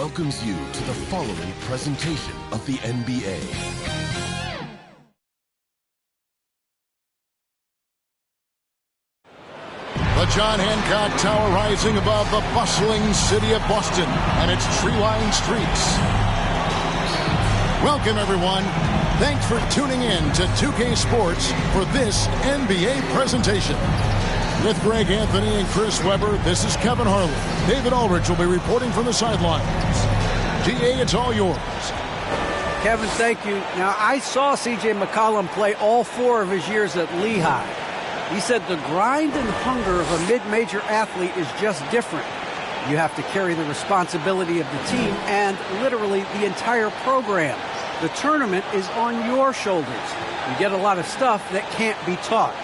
welcomes you to the following presentation of the NBA. The John Hancock Tower rising above the bustling city of Boston and its tree-lined streets. Welcome, everyone. Thanks for tuning in to 2K Sports for this NBA presentation. With Greg Anthony and Chris Webber, this is Kevin Harlan. David Aldridge will be reporting from the sidelines. DA, it's all yours. Kevin, thank you. Now, I saw C.J. McCollum play all 4 of his years at Lehigh. He said the grind and hunger of a mid-major athlete is just different. You have to carry the responsibility of the team and literally the entire program. The tournament is on your shoulders. You get a lot of stuff that can't be taught.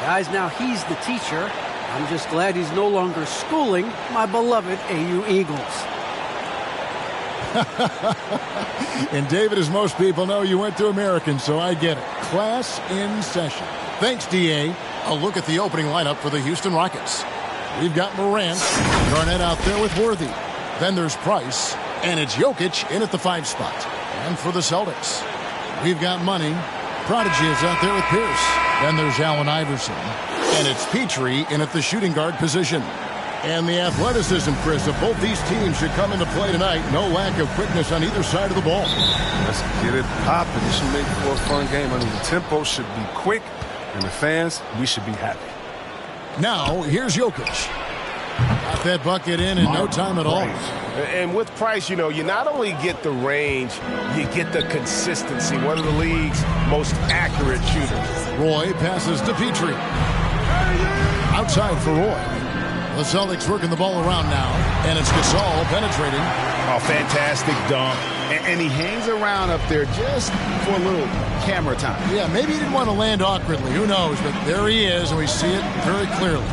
Guys, now he's the teacher. I'm just glad he's no longer schooling my beloved AU Eagles. And David, as most people know, you went to American, so I get it. Class in session. Thanks, DA. A look at the opening lineup for the Houston Rockets. We've got Morant, Garnett out there with Worthy. Then there's Price, and it's Jokic in at the 5 spot. And for the Celtics, we've got Money. Prodigy is out there with Pierce. Then there's Allen Iverson. And it's Petrie in at the shooting guard position. And the athleticism, Chris, of both these teams should come into play tonight. No lack of quickness on either side of the ball. Let's get it popping. This should make for a fun game. I mean, the tempo should be quick, and the fans, we should be happy. Now, here's Jokic. Got that bucket in no time at all. And with Price, you know, you not only get the range, you get the consistency. One of the league's most accurate shooters. Roy passes to Petrie. Outside for Roy. The Celtics working the ball around now, and it's Gasol penetrating. Oh, fantastic dunk. And he hangs around up there just for a little camera time. Yeah, maybe he didn't want to land awkwardly. Who knows? But there he is, and we see it very clearly.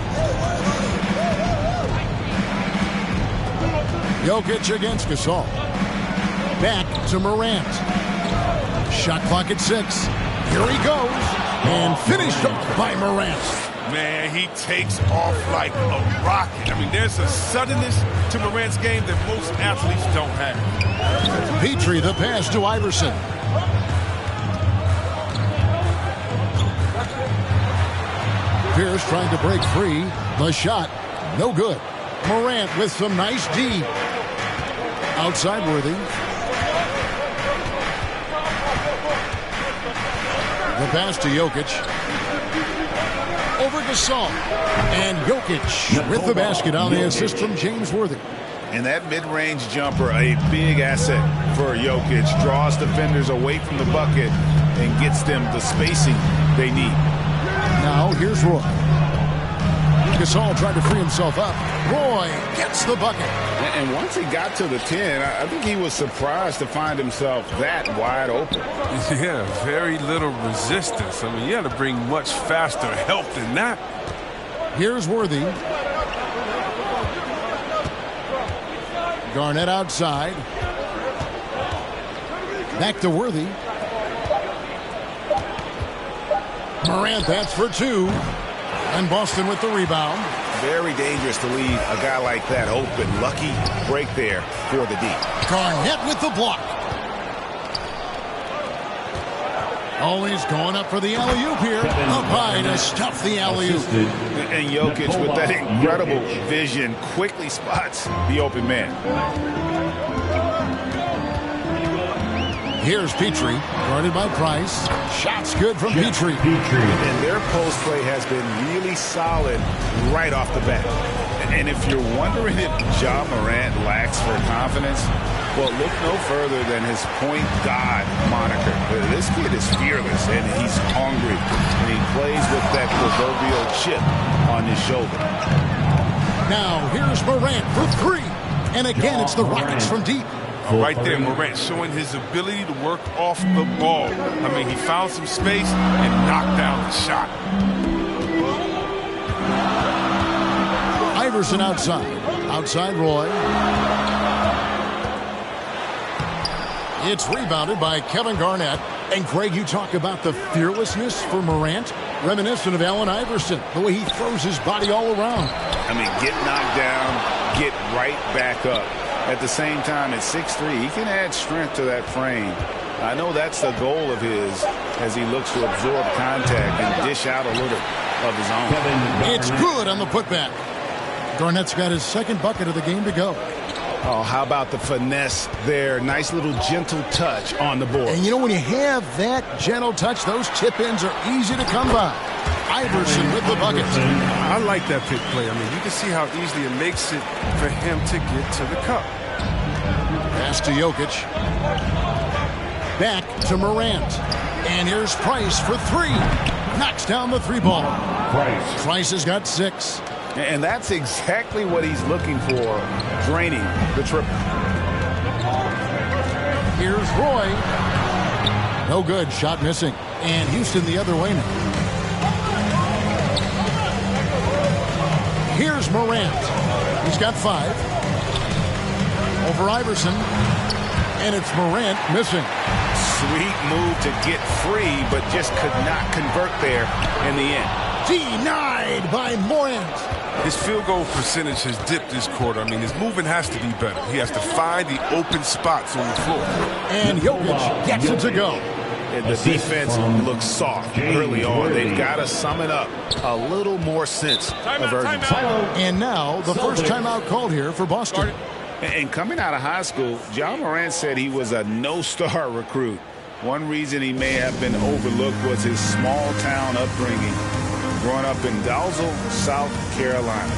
Jokic against Gasol. Back to Morant. Shot clock at 6. Here he goes. And finished up by Morant. Man, he takes off like a rocket. I mean, there's a suddenness to Morant's game that most athletes don't have. Petrie, the pass to Iverson. Pierce trying to break free. The shot, no good. Morant with some nice D. Outside Worthy. The pass to Jokic. Over Gasol. And Jokic with the basket on the assist from James Worthy. And that mid-range jumper, a big asset for Jokic. Draws defenders away from the bucket and gets them the spacing they need. Now here's Roy. Gasol tried to free himself up. Roy gets the bucket. And once he got to the 10, I think he was surprised to find himself that wide open. Yeah, very little resistance. I mean, you had to bring much faster help than that. Here's Worthy. Garnett outside. Back to Worthy. Morant, that's for 2. And Boston with the rebound. Very dangerous to leave a guy like that open. Lucky break there for the D. Garnett with the block. Always going up for the alley-oop here. Up high to stuff the alley-oop. And Jokic with that incredible vision quickly spots the open man. Here's Petrie, guarded by Price. Shots good from Petrie. And their post play has been really solid right off the bat. And if you're wondering if Ja Morant lacks for confidence, well, look no further than his point guard moniker. This kid is fearless, and he's hungry. And he plays with that proverbial chip on his shoulder. Now, here's Morant for 3. And again, it's the Rockets from deep. Right there, Morant showing his ability to work off the ball. I mean, he found some space and knocked down the shot. Iverson outside. Outside Roy. It's rebounded by Kevin Garnett. And Greg, you talk about the fearlessness for Morant. Reminiscent of Allen Iverson, the way he throws his body all around. I mean, get knocked down, get right back up. At the same time, at 6'3", he can add strength to that frame. I know that's the goal of his as he looks to absorb contact and dish out a little of his own. It's good on the putback. Garnett's got his second bucket of the game to go. Oh, how about the finesse there? Nice little gentle touch on the board. And you know, when you have that gentle touch, those chip-ins are easy to come by. Iverson with the bucket. I like that pick play. I mean, you can see how easily it makes it for him to get to the cup. Pass to Jokic. Back to Morant. And here's Price for three. Knocks down the three ball. Price has got 6. And that's exactly what he's looking for, draining the triple. Here's Roy. No good. Shot missing. And Houston the other way now. Here's Morant. He's got 5. Over Iverson. And it's Morant missing. Sweet move to get free, but just could not convert there in the end. Denied by Morant. His field goal percentage has dipped this quarter. I mean, his movement has to be better. He has to find the open spots on the floor. And Jokic gets it to go. And the defense looks soft early on. They've got to sum it up. A little more sense of urgency. And now the first timeout called here for Boston. And coming out of high school, John Morant said he was a no-star recruit. One reason he may have been overlooked was his small-town upbringing, growing up in Dalzell, South Carolina.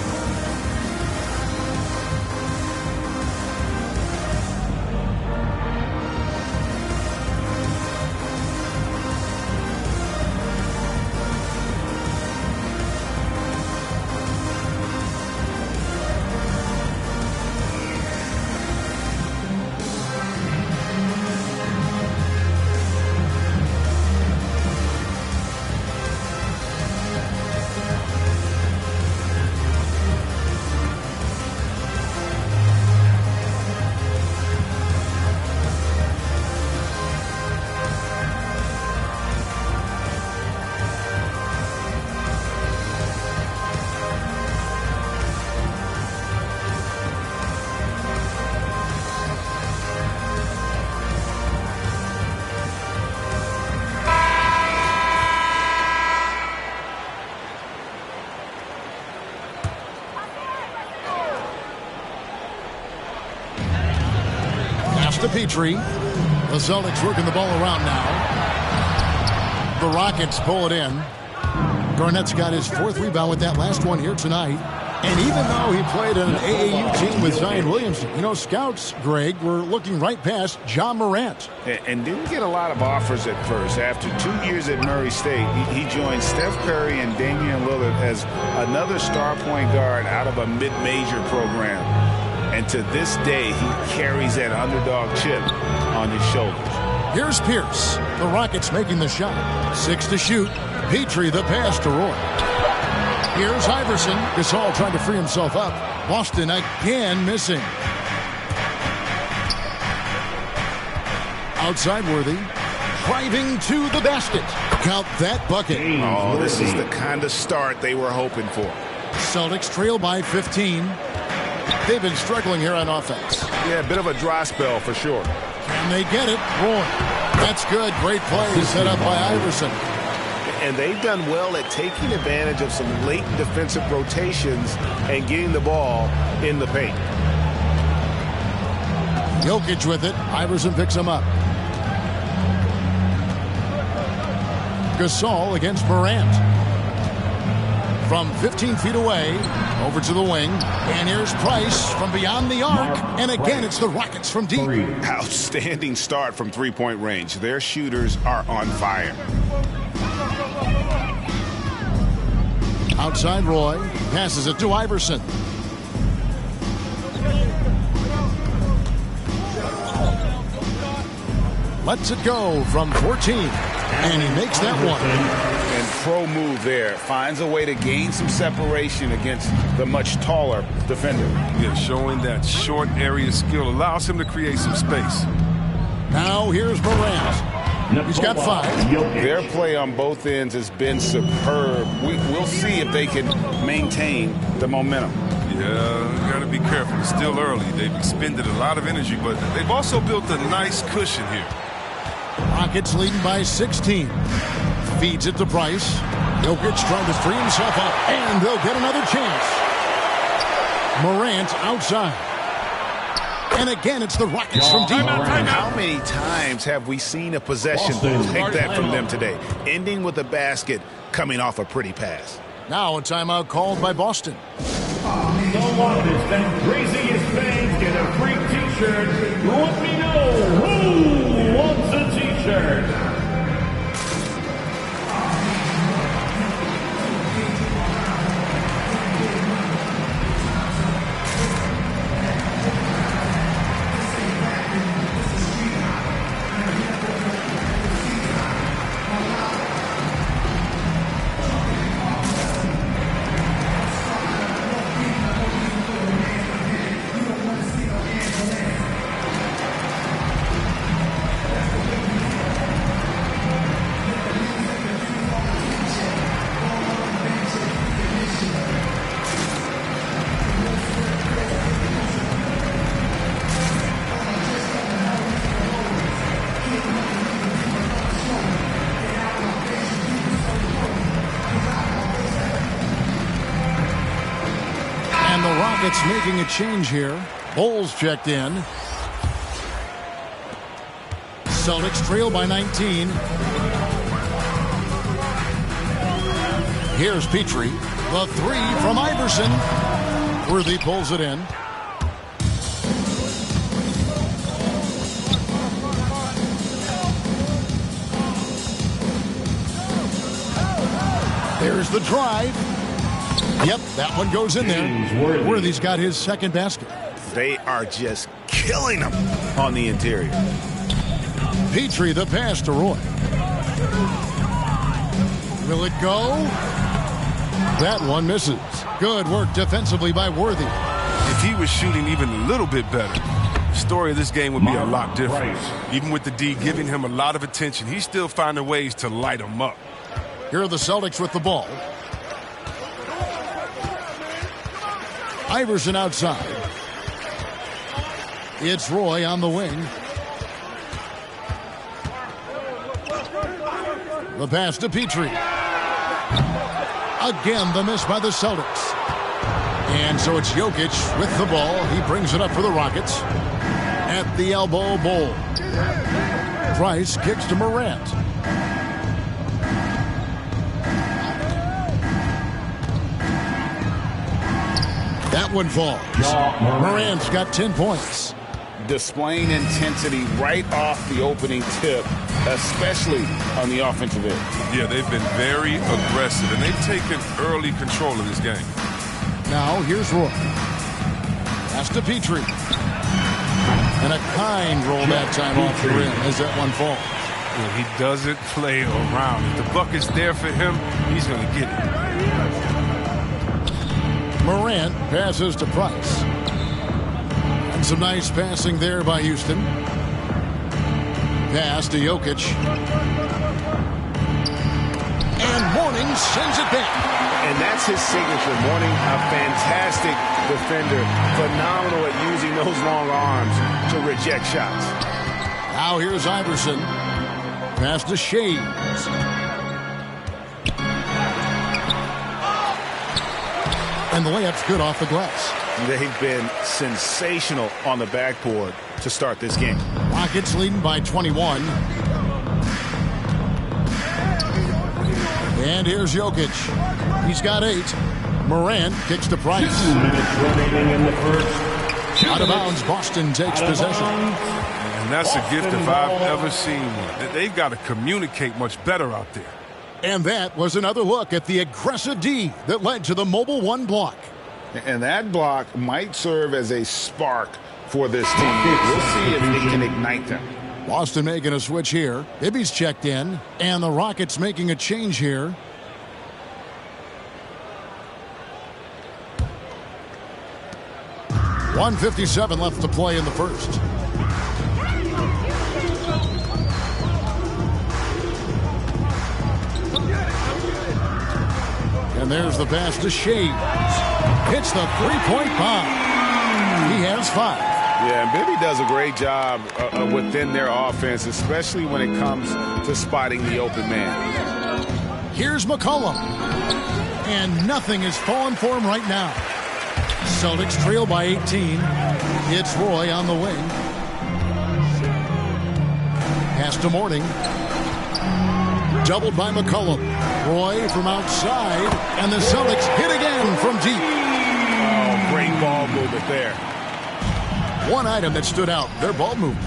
To Petrie. The Celtics working the ball around now. The Rockets pull it in. Garnett's got his 4th rebound with that last one here tonight. And even though he played on an AAU team with Zion Williamson, you know, scouts, Greg, were looking right past John Morant. And didn't get a lot of offers at first. After 2 years at Murray State, he joined Steph Curry and Damian Lillard as another star point guard out of a mid-major program. And to this day, he carries that underdog chip on his shoulders. Here's Pierce. The Rockets making the shot. 6 to shoot. Petrie the pass to Roy. Here's Iverson. Gasol trying to free himself up. Boston again missing. Outside Worthy. Driving to the basket. Count that bucket. Oh, this is the kind of start they were hoping for. Celtics trail by 15. They've been struggling here on offense. Yeah, a bit of a dry spell for sure. Can they get it? Roy. That's good. Great play set up by Iverson. And they've done well at taking advantage of some late defensive rotations and getting the ball in the paint. Jokic with it. Iverson picks him up. Gasol against Morant. From 15 feet away, over to the wing. And here's Price from beyond the arc. And again, it's the Rockets from deep. Outstanding start from three-point range. Their shooters are on fire. Outside Roy. Passes it to Iverson. Lets it go from 14. And he makes that one. And pro move there. Finds a way to gain some separation against the much taller defender. Yeah, showing that short area skill allows him to create some space. Now here's Morant. He's got 5. Their play on both ends has been superb. We'll see if they can maintain the momentum. Yeah, you got to be careful. It's still early. They've expended a lot of energy, but they've also built a nice cushion here. Rockets leading by 16. Feeds it to Price. Jokic trying to free himself up, and they'll get another chance. Morant outside. And again, it's the Rockets from deep. How many times have we seen a possession take that from them today, ending with a basket coming off a pretty pass? Now a timeout called by Boston. Someone that's been crazy as fans get a free t-shirt. Let me know who wants a t-shirt. Rockets making a change here. Bulls checked in. Celtics trail by 19. Here's Petrie. The three from Iverson. Worthy pulls it in. There's the drive. Yep, that one goes in there. Worthy's got his second basket. They are just killing them on the interior. Petrie, the pass to Roy. Will it go? That one misses. Good work defensively by Worthy. If he was shooting even a little bit better, the story of this game would be a lot different. Even with the D giving him a lot of attention, he's still finding ways to light him up. Here are the Celtics with the ball. Iverson outside. It's Roy on the wing. The pass to Petrie. Again, the miss by the Celtics. And so it's Jokic with the ball. He brings it up for the Rockets. At the elbow, Bowl. Price kicks to Morant. That one falls. Morant's got 10 points. Displaying intensity right off the opening tip, especially on the offensive end. Yeah, they've been very aggressive, and they've taken early control of this game. Now, here's Roy. Pass to Petrie. And a kind roll that time off the rim as that one falls. Well, he doesn't play around. If the bucket's there for him, he's going to get it. Morant passes to Price. And some nice passing there by Houston. Pass to Jokic. And Mourning sends it back. And that's his signature. Mourning, a fantastic defender. Phenomenal at using those long arms to reject shots. Now here's Iverson. Pass to Shades. And the layup's good off the glass. They've been sensational on the backboard to start this game. Rockets leading by 21. And here's Jokic. He's got 8. Morant kicks to Price. 2 minutes remaining in the first. Out of bounds, Boston takes possession. And that's a gift if I've ever seen one. They've got to communicate much better out there. And that was another look at the aggressive D that led to the Mobile One block. And that block might serve as a spark for this team. We'll see if it can ignite them. Boston making a switch here. Bibby's checked in. And the Rockets making a change here. .157 left to play in the first. And there's the pass to Shea. Hits the three-point bomb. He has 5. Yeah, and Bibby does a great job within their offense, especially when it comes to spotting the open man. Here's McCollum. And nothing is falling for him right now. Celtics trail by 18. It's Roy on the wing. Pass to Morning. Doubled by McCollum. Roy from outside. And the Celtics hit again from deep. Oh, great ball movement there. One item that stood out, their ball movement.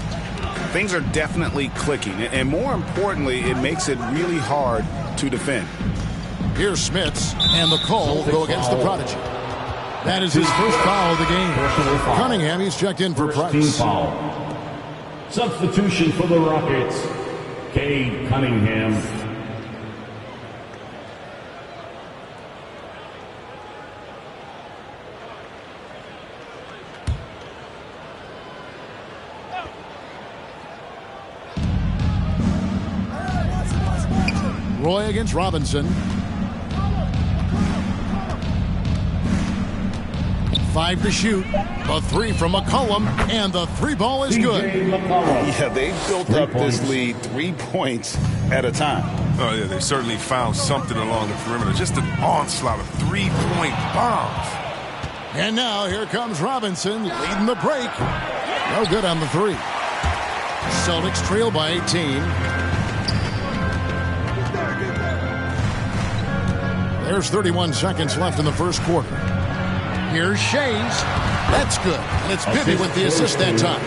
Things are definitely clicking. And more importantly, it makes it really hard to defend. Here's Smits. And the call will go against the Prodigy. That is his first foul of the game. Cunningham, he's checked in for Price. Substitution for the Rockets, Cade Cunningham. Roy against Robinson. 5 to shoot. A 3 from McCollum, and the 3-ball is good. Yeah, they built up this lead 3 points at a time. Oh, yeah, they certainly found something along the perimeter. Just an onslaught of 3-point bombs. And now here comes Robinson leading the break. No good on the 3. Celtics trail by 18. There's 31 seconds left in the first quarter. Here's Shays. That's good. And it's Bibby with the assist that time.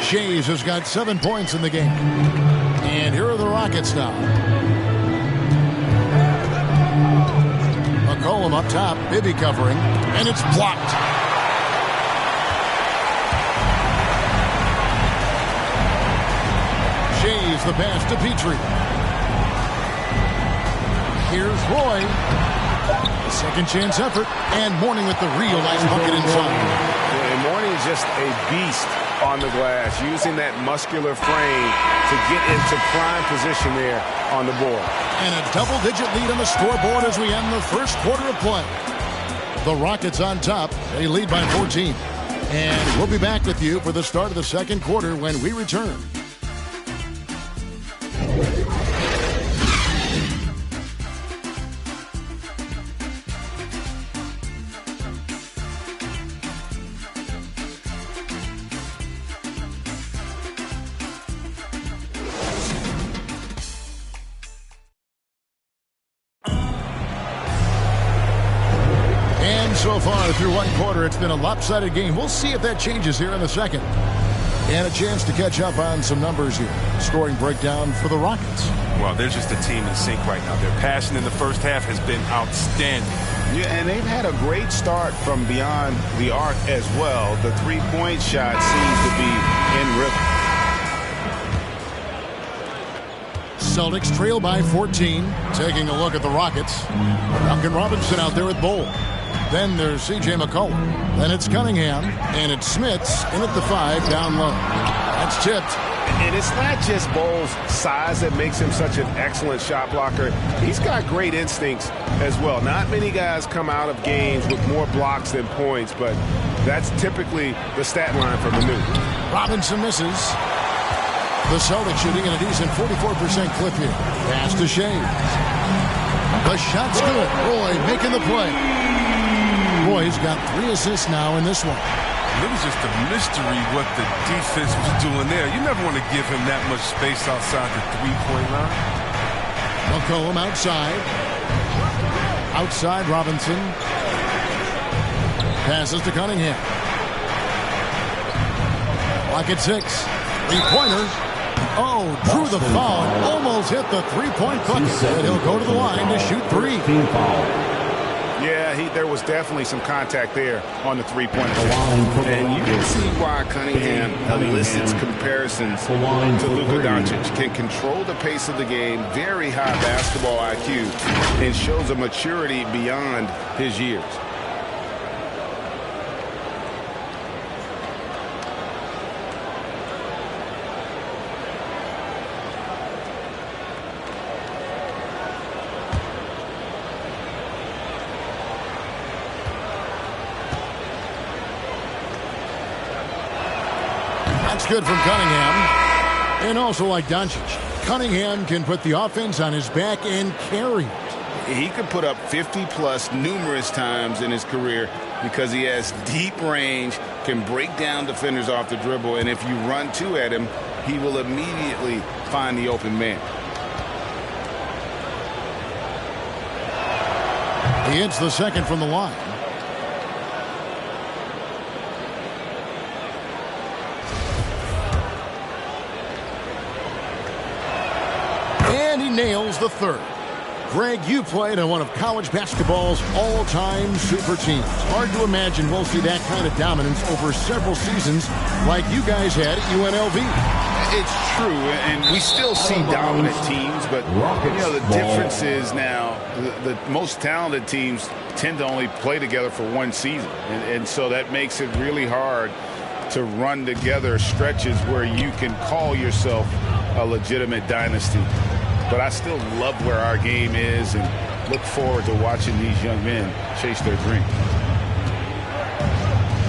Shays has got 7 points in the game. And here are the Rockets now. McCollum up top. Bibby covering. And it's blocked. Shays the pass to Petrie. Here's Roy. Second chance effort, and Morning with the real nice bucket inside. And Morning is just a beast on the glass, using that muscular frame to get into prime position there on the board. And a double-digit lead on the scoreboard as we end the first quarter of play. The Rockets on top. They lead by 14. And we'll be back with you for the start of the second quarter when we return. So far through one quarter, it's been a lopsided game. We'll see if that changes here in the second. And a chance to catch up on some numbers here. Scoring breakdown for the Rockets. Well, they're just a team in sync right now. Their passing in the first half has been outstanding. Yeah, and they've had a great start from beyond the arc as well. The three-point shot seems to be in rhythm. Celtics trail by 14. Taking a look at the Rockets. Duncan Robinson out there with Bowl. Then there's C.J. McCollum. Then it's Cunningham. And it's Smits in at the 5 down low. That's tipped. And it's not just Bowles' size that makes him such an excellent shot blocker. He's got great instincts as well. Not many guys come out of games with more blocks than points, but that's typically the stat line for Manu. Robinson misses. The Celtics shooting at a decent 44% clip here. Pass to Shea. The shot's good. Roy making the play. Roy's got 3 assists now in this one. It was just a mystery what the defense was doing there. You never want to give him that much space outside the three-point line. McCollum outside. Outside Robinson. Passes to Cunningham. Clock at 6. Three-pointer. Oh, drew the foul. Almost hit the three-point bucket. And he'll go to the line to shoot 3. Yeah, there was definitely some contact there on the three-pointer. And you can see why Cunningham elicits comparisons to Luka Doncic. Can control the pace of the game, very high basketball IQ, and shows a maturity beyond his years. good from Cunningham. And also like Doncic, Cunningham can put the offense on his back and carry it. He could put up 50-plus numerous times in his career because he has deep range, can break down defenders off the dribble, and if you run two at him, he will immediately find the open man. He hits the second from the line. And he nails the third. Greg, you played on one of college basketball's all-time super teams. Hard to imagine we'll see that kind of dominance over several seasons like you guys had at UNLV. It's true, and we still see dominant teams, but you know the difference is now the most talented teams tend to only play together for one season, and so that makes it really hard to run together stretches where you can call yourself a legitimate dynasty. But I still love where our game is and look forward to watching these young men chase their dream.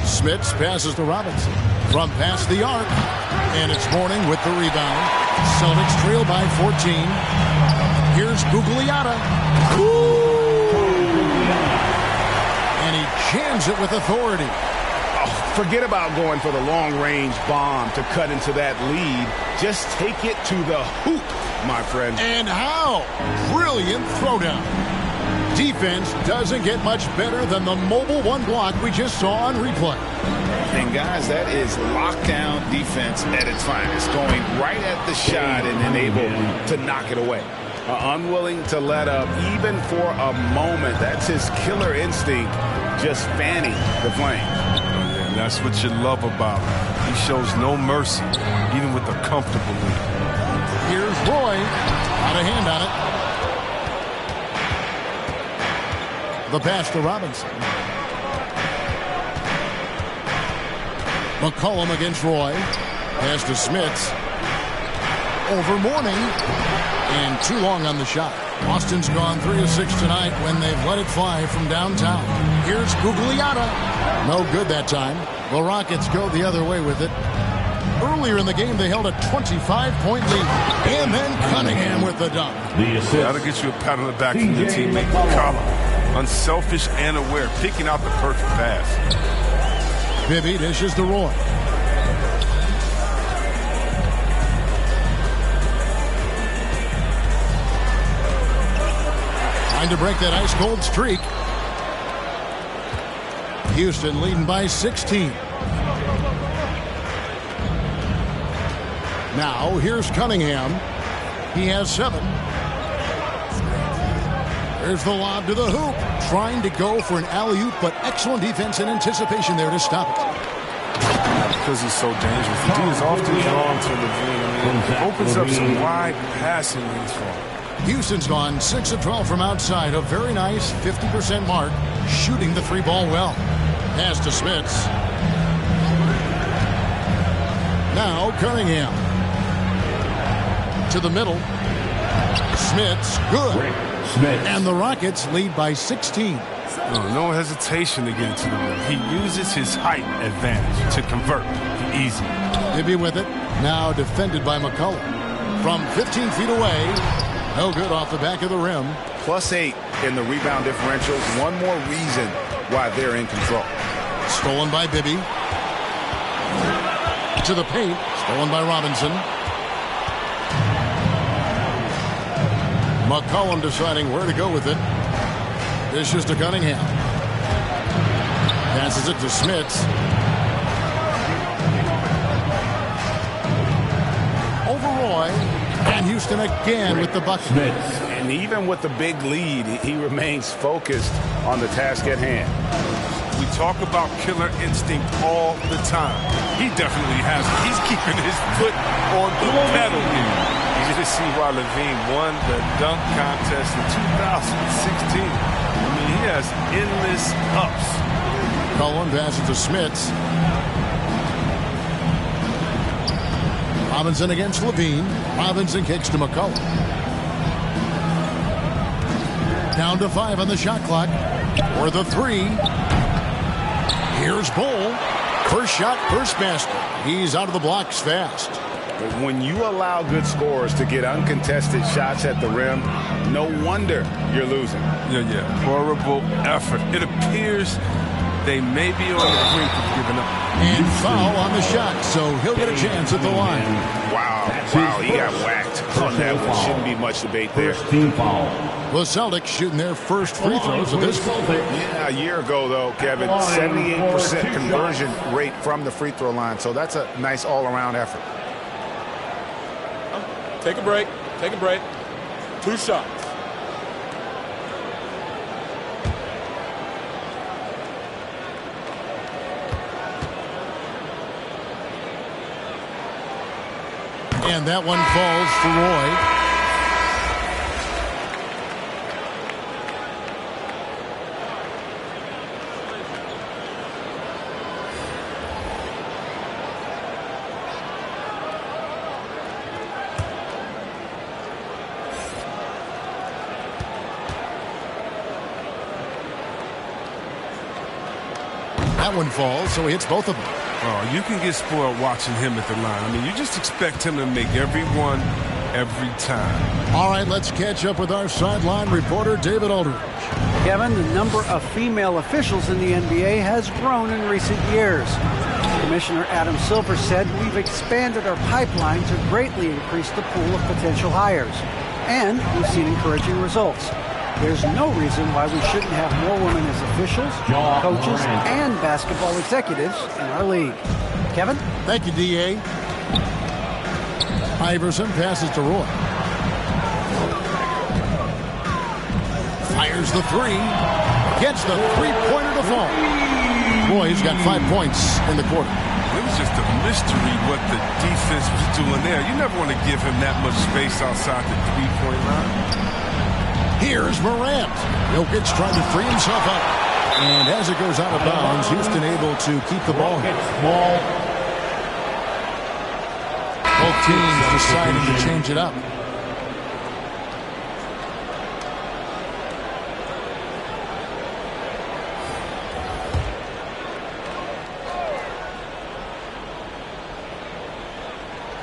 Smits passes to Robinson from past the arc. And it's Mourning with the rebound. Celtics trail by 14. Here's Gugliotta. And he jams it with authority. Oh, forget about going for the long-range bomb to cut into that lead. Just take it to the hoop, my friend. And how? Brilliant throwdown. Defense doesn't get much better than the mobile one block we just saw on replay. And guys, that is lockdown defense at its finest, going right at the shot and then able to knock it away. Unwilling to let up even for a moment. That's his killer instinct, just fanning the flame. And that's what you love about him. He shows no mercy, even with a comfortable lead. Here's Roy. Out of hand on it. The pass to Robinson. McCollum against Roy. Pass to Smits. Over Mourning. And too long on the shot. Austin's gone 3 of 6 tonight when they've let it fly from downtown. Here's Gugliotta. No good that time. The Rockets go the other way with it. Earlier in the game, they held a 25-point lead. And then Cunningham with the dunk. That'll get you a pat on the back from your teammate, McCollum. Unselfish and aware, picking out the perfect pass. Bibby dishes to Roy. Trying to break that ice-cold streak. Houston leading by 16. Now, here's Cunningham. He has 7. There's the lob to the hoop. Trying to go for an alley-oop, but excellent defense and anticipation there to stop it. Because he's so dangerous. The D is often drawn to LaVine. It opens up some wide passing lanes for him. Houston's gone 6 of 12 from outside. A very nice 50% mark. Shooting the 3-ball well. Pass to Smits. Now Cunningham. To the middle. Smits, good. And the Rockets lead by 16. No hesitation to get into the rim. He uses his height advantage to convert easy. Bibby with it. Now defended by McCollum. From 15 feet away. No good off the back of the rim. +8 in the rebound differentials. One more reason why they're in control. Stolen by Bibby. To the paint. Stolen by Robinson. McCollum deciding where to go with it. This is to Cunningham. Passes it to Smits. Over Roy. And Houston again with the bucket. And even with the big lead, he remains focused on the task at hand. We talk about killer instinct all the time. He definitely has it. He's keeping his foot on the pedal here. You just see why LaVine won the dunk contest in 2016. I mean, he has endless ups. Cullen passes to Smits. Robinson against LaVine. Robinson kicks to McCollum. Down to 5 on the shot clock. For the 3. Here's Bull. First shot, first basket. He's out of the blocks fast. But when you allow good scorers to get uncontested shots at the rim, no wonder you're losing. Yeah. Horrible effort. It appears they may be on the brink of giving up. And foul on the shot, so he'll get a chance at the line. Wow, he got whacked on that one. Shouldn't be much debate there. Team foul. The Celtics shooting their first free throws at this point. Yeah, a year ago, though, Kevin, 78% conversion rate from the free throw line. So that's a nice all-around effort. Take a break. 2 shots. And that one falls for Roy. That one falls, so he hits both of them. Oh, you can get spoiled watching him at the line. I mean, you just expect him to make every one every time. All right, let's catch up with our sideline reporter, David Aldridge. Kevin, the number of female officials in the NBA has grown in recent years. Commissioner Adam Silver said, "We've expanded our pipeline to greatly increase the pool of potential hires. And we've seen encouraging results. There's no reason why we shouldn't have more women as officials, coaches, and basketball executives in our league." Kevin? Thank you, D.A. Iverson passes to Roy. Fires the three. Gets the three-pointer to fall. Roy's got 5 points in the quarter. It was just a mystery what the defense was doing there. You never want to give him that much space outside the three-point line. Here's Morant. Jokic trying to free himself up. And as it goes out of bounds, Houston able to keep the ball. Both teams decided to change it up.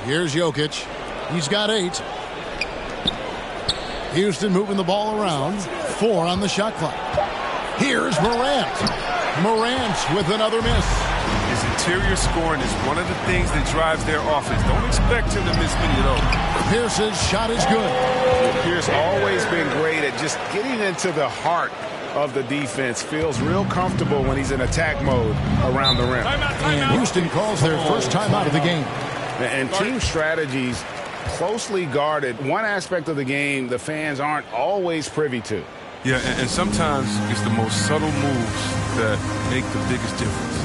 Here's Jokic. He's got 8. Houston moving the ball around. 4 on the shot clock. Here's Morant. Morant with another miss. His interior scoring is one of the things that drives their offense. Don't expect him to miss many of those. Pierce's shot is good. Pierce always been great at just getting into the heart of the defense. Feels real comfortable when he's in attack mode around the rim. And Houston calls their first timeout of the game. And team strategies closely guarded. One aspect of the game the fans aren't always privy to. Yeah, and sometimes it's the most subtle moves that make the biggest difference.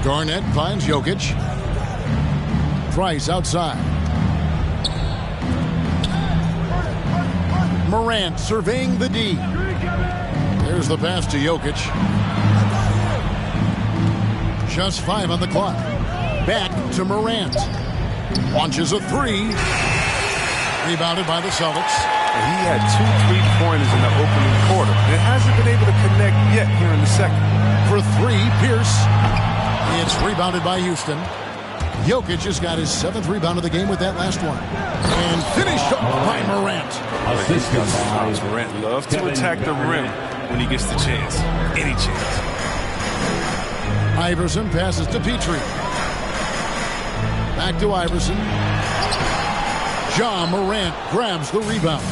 Garnett finds Jokic. Price outside. Morant surveying the D. There's the pass to Jokic. Just 5 on the clock. Back to Morant. Launches a 3. Rebounded by the Celtics. He had 2 3-pointers in the opening quarter. It hasn't been able to connect yet here in the second. For 3, Pierce. It's rebounded by Houston. Jokic has got his 7th rebound of the game with that last one. And finished up by Morant. Morant loves to attack the rim when he gets the chance. Any chance. Iverson passes to Petrie. Back to Iverson. John Morant grabs the rebound.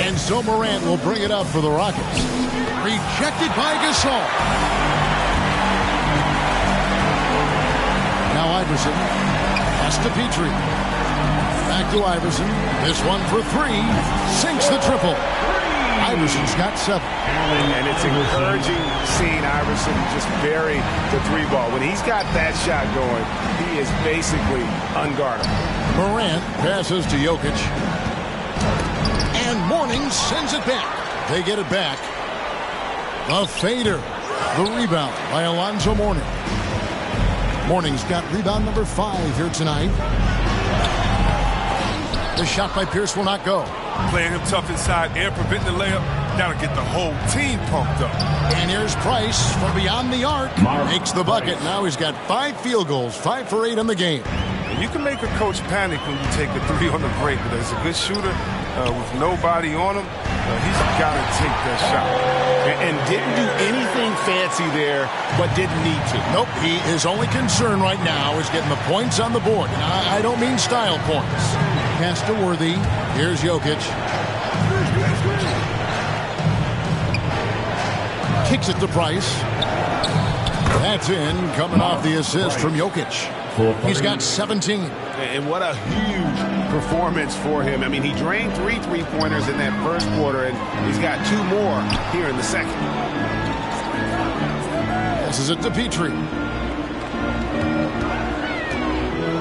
And so Morant will bring it up for the Rockets. Rejected by Gasol. Now Iverson. Pass to Petrie. Back to Iverson. This one for 3. Sinks the triple. Iverson's got 7. And it's encouraging seeing Iverson just bury the 3 ball. When he's got that shot going, he is basically unguardable. Morant passes to Jokic. And Mourning sends it back. They get it back. The fader. The rebound by Alonzo Mourning. Morning's got rebound number 5 here tonight. The shot by Pierce will not go. Playing him tough inside and preventing the layup. That'll get the whole team pumped up. And here's Price from beyond the arc. Makes the bucket. Now he's got 5 field goals, 5 for 8 in the game. And you can make a coach panic when you take a 3 on the break, but as a good shooter with nobody on him, he's got to take that shot. And didn't do anything fancy there, but didn't need to. Nope, his only concern right now is getting the points on the board. And I don't mean style points. Pass to Worthy. Here's Jokic. Kicks it to Price. That's in, coming off the assist from Jokic. He's got 17. And what a huge performance for him. I mean, he drained 3 3-pointers in that first quarter, and he's got 2 more here in the second. This is it to Petrie.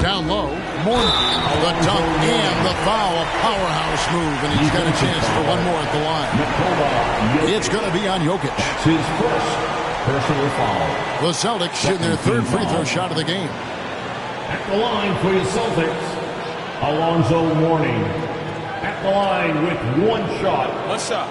Down low, Morning. The dunk and the foul, a powerhouse move, and he's got a chance for one more at the line. It's going to be on Jokic. That's his first personal foul. The Celtics shooting their 3rd free throw shot of the game. At the line for your Celtics, Alonzo Mourning. At the line with 1 shot. 1 shot.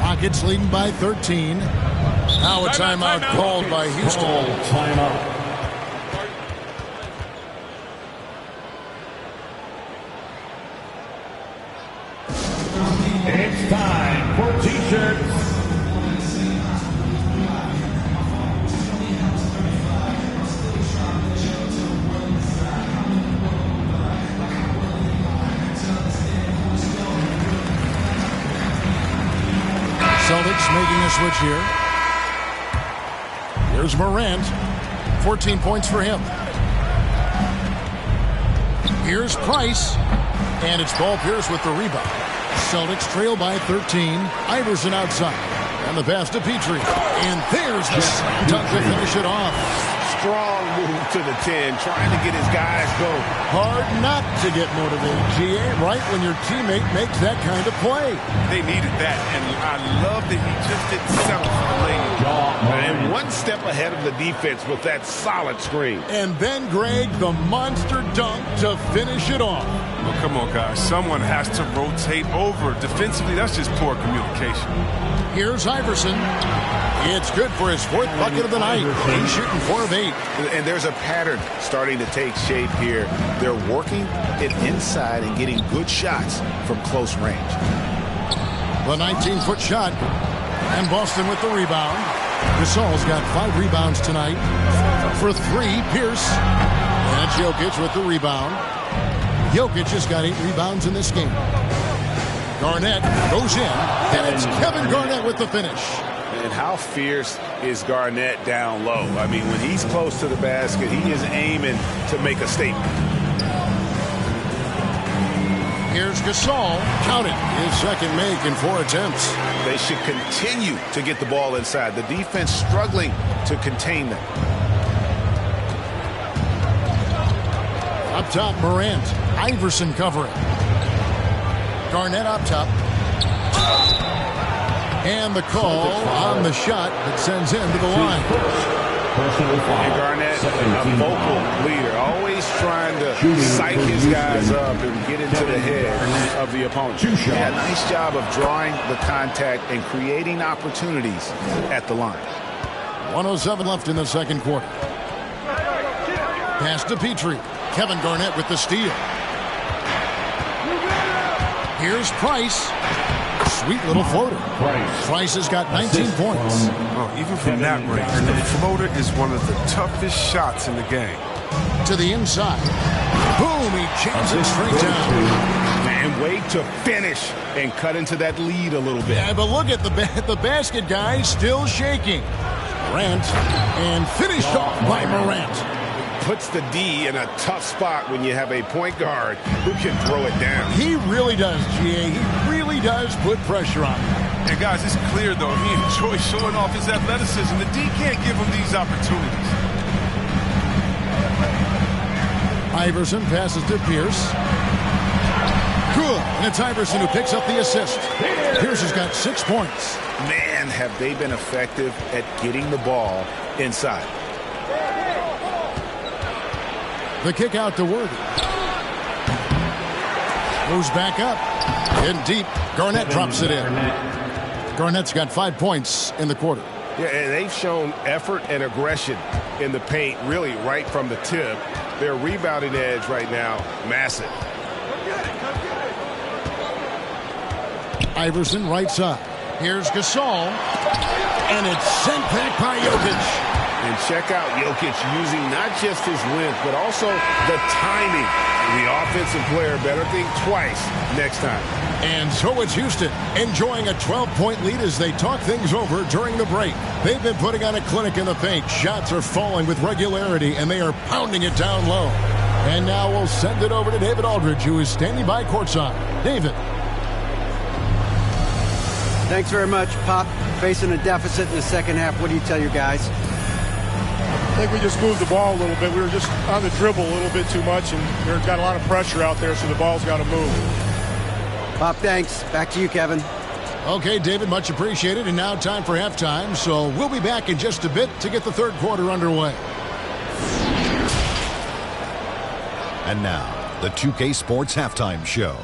Rockets leading by 13. Now a timeout called by Houston. Timeout. It's time for T-shirts. Celtics making a switch here. Here's Morant. 14 points for him. Here's Price. And it's Paul Pierce with the rebound. Celtics trail by 13. Iverson outside. And the pass to Petrie. And there's the slam dunk to finish it off. Strong move to the 10, trying to get his guys going. Hard not to get motivated, GA, right when your teammate makes that kind of play. They needed that, and I love that he just didn't settle for the lane. And 1 step ahead of the defense with that solid screen. And then, Greg, the monster dunk to finish it off. Well, come on, guys. Someone has to rotate over. Defensively, that's just poor communication. Here's Iverson. It's good for his 4th bucket of the night. He's shooting 4 of 8. And there's a pattern starting to take shape here. They're working it inside and getting good shots from close range. The 19-foot shot. And Boston with the rebound. Gasol's got 5 rebounds tonight. For 3, Pierce. And Jokic with the rebound. Jokic has got 8 rebounds in this game. Garnett goes in. And it's Kevin Garnett with the finish. And how fierce is Garnett down low? I mean, when he's close to the basket, he is aiming to make a statement. Here's Gasol. Count it. His 2nd make in 4 attempts. They should continue to get the ball inside. The defense struggling to contain them. Up top, Morant. Iverson covering. Garnett up top. And the call on the shot that sends him to the line. And Garnett, a vocal leader, always trying to psych his guys up and get into the head of the opponent. Yeah, nice job of drawing the contact and creating opportunities at the line. 1:07 left in the 2nd quarter. Pass to Petrie. Kevin Garnett with the steal. Here's Price. Sweet little floater. Price has got 19 points. Oh, even from that range, the floater is one of the toughest shots in the game. To the inside. Boom, he jams it straight down. And wait to finish and cut into that lead a little bit. Yeah, but look at the basket guy still shaking. Morant, and finished off by Morant. Puts the D in a tough spot when you have a point guard who can throw it down. He really does, GA. He really does put pressure on him. And guys, it's clear, though, he enjoys showing off his athleticism. The D can't give him these opportunities. Iverson passes to Pierce. Good. And it's Iverson who picks up the assist. Pierce has got 6 points. Man, have they been effective at getting the ball inside. The kick out to Worthy. Moves back up. In deep. Garnett drops it in. Garnett's got 5 points in the quarter. Yeah, and they've shown effort and aggression in the paint, really right from the tip. Their rebounding edge right now, massive. Iverson right side. Here's Gasol. And it's sent back by Jokic. And check out Jokic using not just his length, but also the timing. The offensive player better think twice next time. And so it's Houston enjoying a 12-point lead as they talk things over during the break. They've been putting on a clinic in the paint. Shots are falling with regularity, and they are pounding it down low. And now we'll send it over to David Aldridge, who is standing by courtside. David. Thanks very much, Pop. Facing a deficit in the second half, what do you tell your guys? I think we just moved the ball a little bit. We were just on the dribble a little bit too much, and we've got a lot of pressure out there, so the ball's got to move. Pop, thanks. Back to you, Kevin. Okay, David, much appreciated. And now time for halftime, so we'll be back in just a bit to get the third quarter underway. And now, the 2K Sports Halftime Show.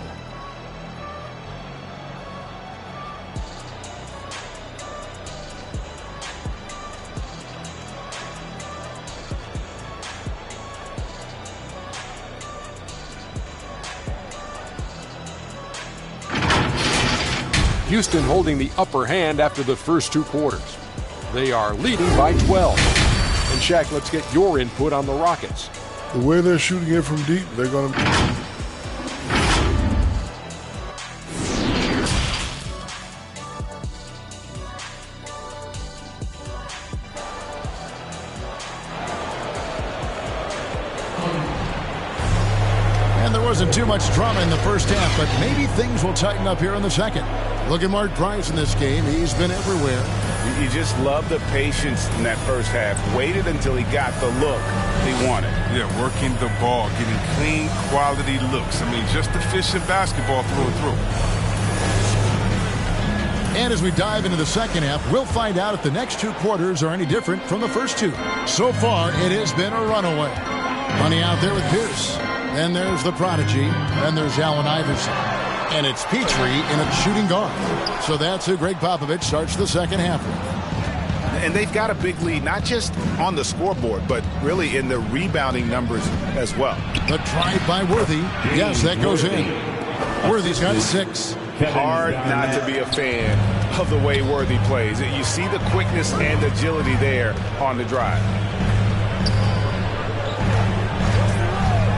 Houston holding the upper hand after the first 2 quarters. They are leading by 12. And Shaq, let's get your input on the Rockets. The way they're shooting it from deep, they're going to... And there wasn't too much drama in the first half, but maybe things will tighten up here in the second. Look at Mark Price in this game. He's been everywhere. You just love the patience in that first half. Waited until he got the look he wanted. Yeah, working the ball, getting clean, quality looks. I mean, just efficient basketball through and through. And as we dive into the second half, we'll find out if the next 2 quarters are any different from the first 2. So far, it has been a runaway. Money out there with Pierce. Then there's the prodigy. Then there's Allen Iverson. And it's Petrie in a shooting guard. So that's who Greg Popovich starts the second half with. And they've got a big lead, not just on the scoreboard, but really in the rebounding numbers as well. The drive by Worthy. Yes, that goes in. Worthy's got 6. Hard not to be a fan of the way Worthy plays. You see the quickness and agility there on the drive.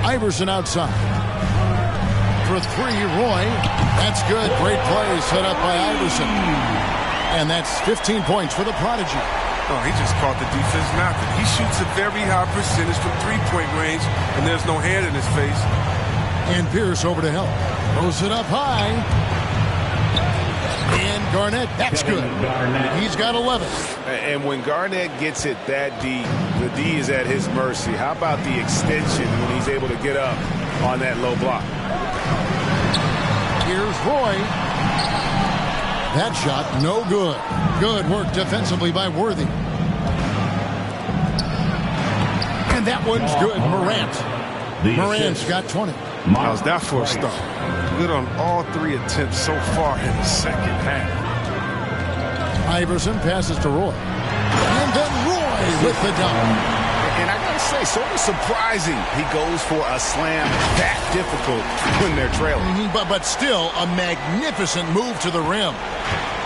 Iverson outside. For 3, Roy. That's good. Great play set up by Iverson. And that's 15 points for the prodigy. Oh, he just caught the defense napping. He shoots a very high percentage from 3-point range, and there's no hand in his face. And Pierce over to help. Throws it up high. And Garnett, that's good. He's got 11. And when Garnett gets it that deep, the D is at his mercy. How about the extension when he's able to get up on that low block? Here's Roy. That shot, no good. Good work defensively by Worthy. And that one's good. Morant's got 20. How's that for a start? Good on all 3 attempts so far in the second half. Iverson passes to Roy. And then Roy with the dunk. And I gotta say, sort of surprising he goes for a slam that difficult when they're trailing. But still a magnificent move to the rim.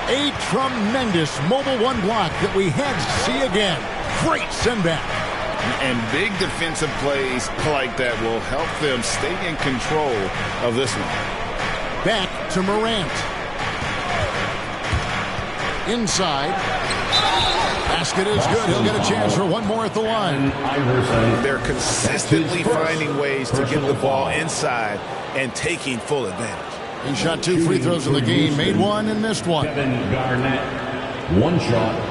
A tremendous mobile 1 block that we had to see again. Great send back. And big defensive plays like that will help them stay in control of this one. Back to Morant. Inside. Basket is good. He'll get a chance for 1 more at the line. They're consistently finding ways to get the ball inside and taking full advantage. He shot 2 free throws in the game, made 1 and missed 1. Kevin Garnett, 1 shot.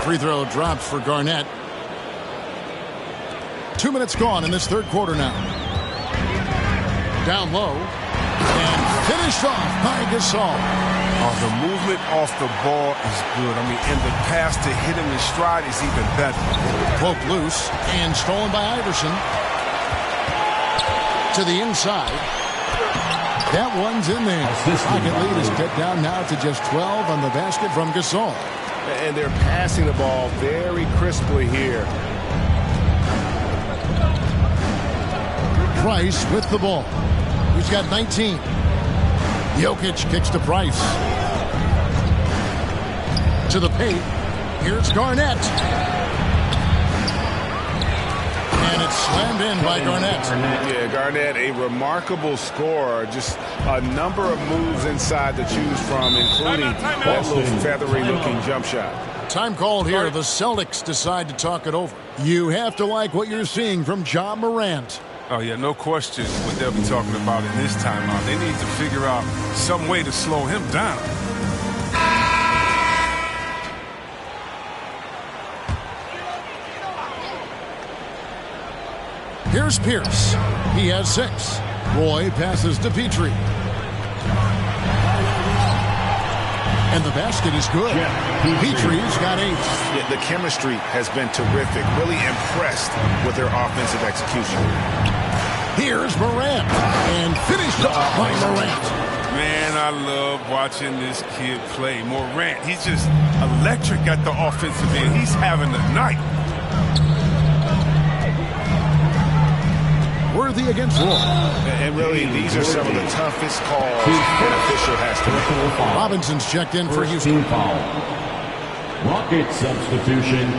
Free throw drops for Garnett. 2 minutes gone in this third quarter now. Down low. And finished off by Gasol. Oh, the movement off the ball is good. I mean, and the pass to hit him in stride is even better. Poked loose and stolen by Iverson. To the inside. That one's in there. Rocket lead is cut down now to just 12 on the basket from Gasol. And they're passing the ball very crisply here. Price with the ball. He's got 19. Jokic kicks to Price. To the paint. Here's Garnett. And it's slammed in by Garnett. Yeah, Garnett, a remarkable scorer. Just a number of moves inside to choose from, including that little feathery-looking jump shot. Time called here. The Celtics decide to talk it over. You have to like what you're seeing from Ja Morant. Oh, yeah, no question what they'll be talking about in this timeout. They need to figure out some way to slow him down. Here's Pierce. He has 6. Roy passes to Petrie. And the basket is good. Petrie's got 8. Yeah, the chemistry has been terrific. Really impressed with their offensive execution. Here's Morant. And finished off by Morant. Man, I love watching this kid play. Morant, he's just electric at the offensive end. He's having a night. Worthy against Roy. And really, these are some of the toughest calls an official has to make. Robinson's checked in for Houston. Foul. Rocket substitution,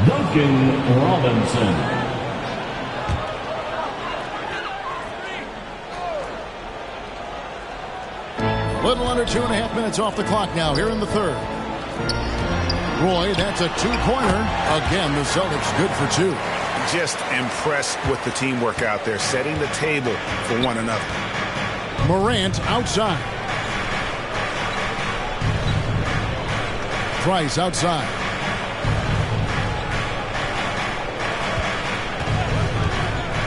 Duncan Robinson. Little under 2.5 minutes off the clock now here in the third. Roy, that's a 2-pointer. Again, the Celtics good for 2. Just impressed with the teamwork out there, setting the table for one another. Morant outside. Price outside.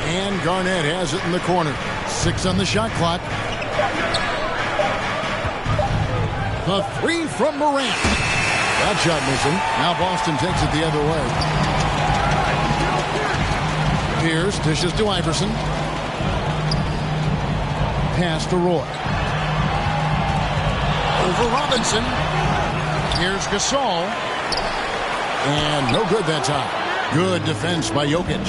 And Garnett has it in the corner. 6 on the shot clock. The 3 from Morant. That shot missing. Now Boston takes it the other way. Pierce dishes to Iverson. Pass to Roy. Over Robinson. Here's Gasol. And no good that time. Good defense by Jokic.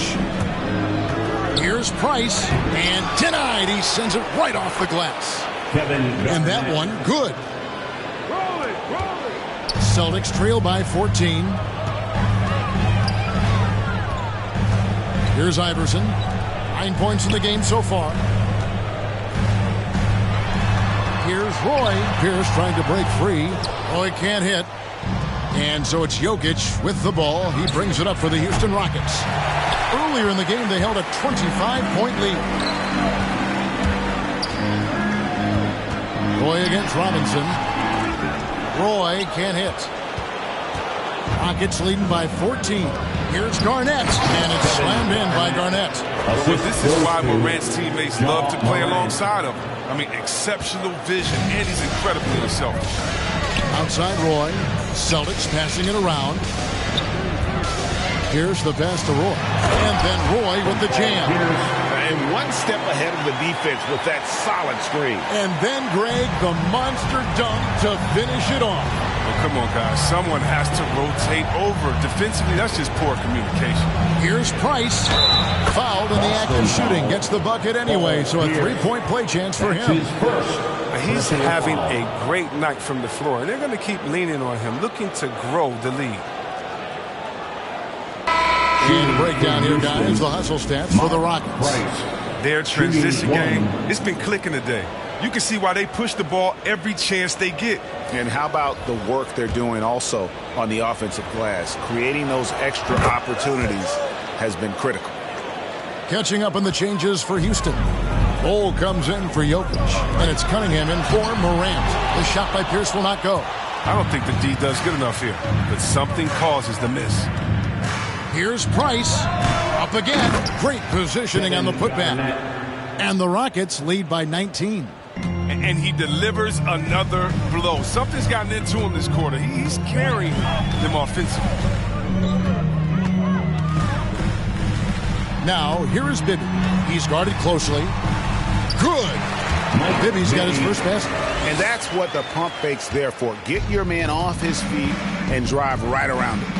Here's Price. And denied. He sends it right off the glass. And that one, good. Celtics trail by 14. Here's Iverson. 9 points in the game so far. Here's Roy. Pierce trying to break free. Roy can't hit. And so it's Jokic with the ball. He brings it up for the Houston Rockets. Earlier in the game, they held a 25-point lead. Roy against Robinson. Roy can't hit. Rockets leading by 14. Here's Garnett, and it's slammed in by Garnett. Well, this is why Morant's teammates love to play alongside him. I mean, exceptional vision, and he's incredibly unselfish. Outside Roy. Celtics passing it around. Here's the pass to Roy. And then Roy with the jam. And one step ahead of the defense with that solid screen. And then, Greg, the monster dunk to finish it off. Well, come on, guys. Someone has to rotate over. Defensively, that's just poor communication. Here's Price. Fouled in the act of shooting. Gets the bucket anyway, so a 3-point play chance for him. He's having a great night from the floor, and they're going to keep leaning on him, looking to grow the lead. And breakdown here, guys, the hustle stats for the Rockets. Their transition game, it's been clicking today. You can see why they push the ball every chance they get. And how about the work they're doing also on the offensive glass? Creating those extra opportunities has been critical. Catching up on the changes for Houston. Bol comes in for Jokic, and it's Cunningham in for Morant. The shot by Pierce will not go. I don't think the D does good enough here, but something causes the miss. Here's Price. Up again. Great positioning on the putback. And the Rockets lead by 19. And he delivers another blow. Something's gotten into him this quarter. He's carrying them offensively. Now, here is Bibby. He's guarded closely. Good. Bibby's got his first basket. And that's what the pump fake's there for. Get your man off his feet and drive right around him.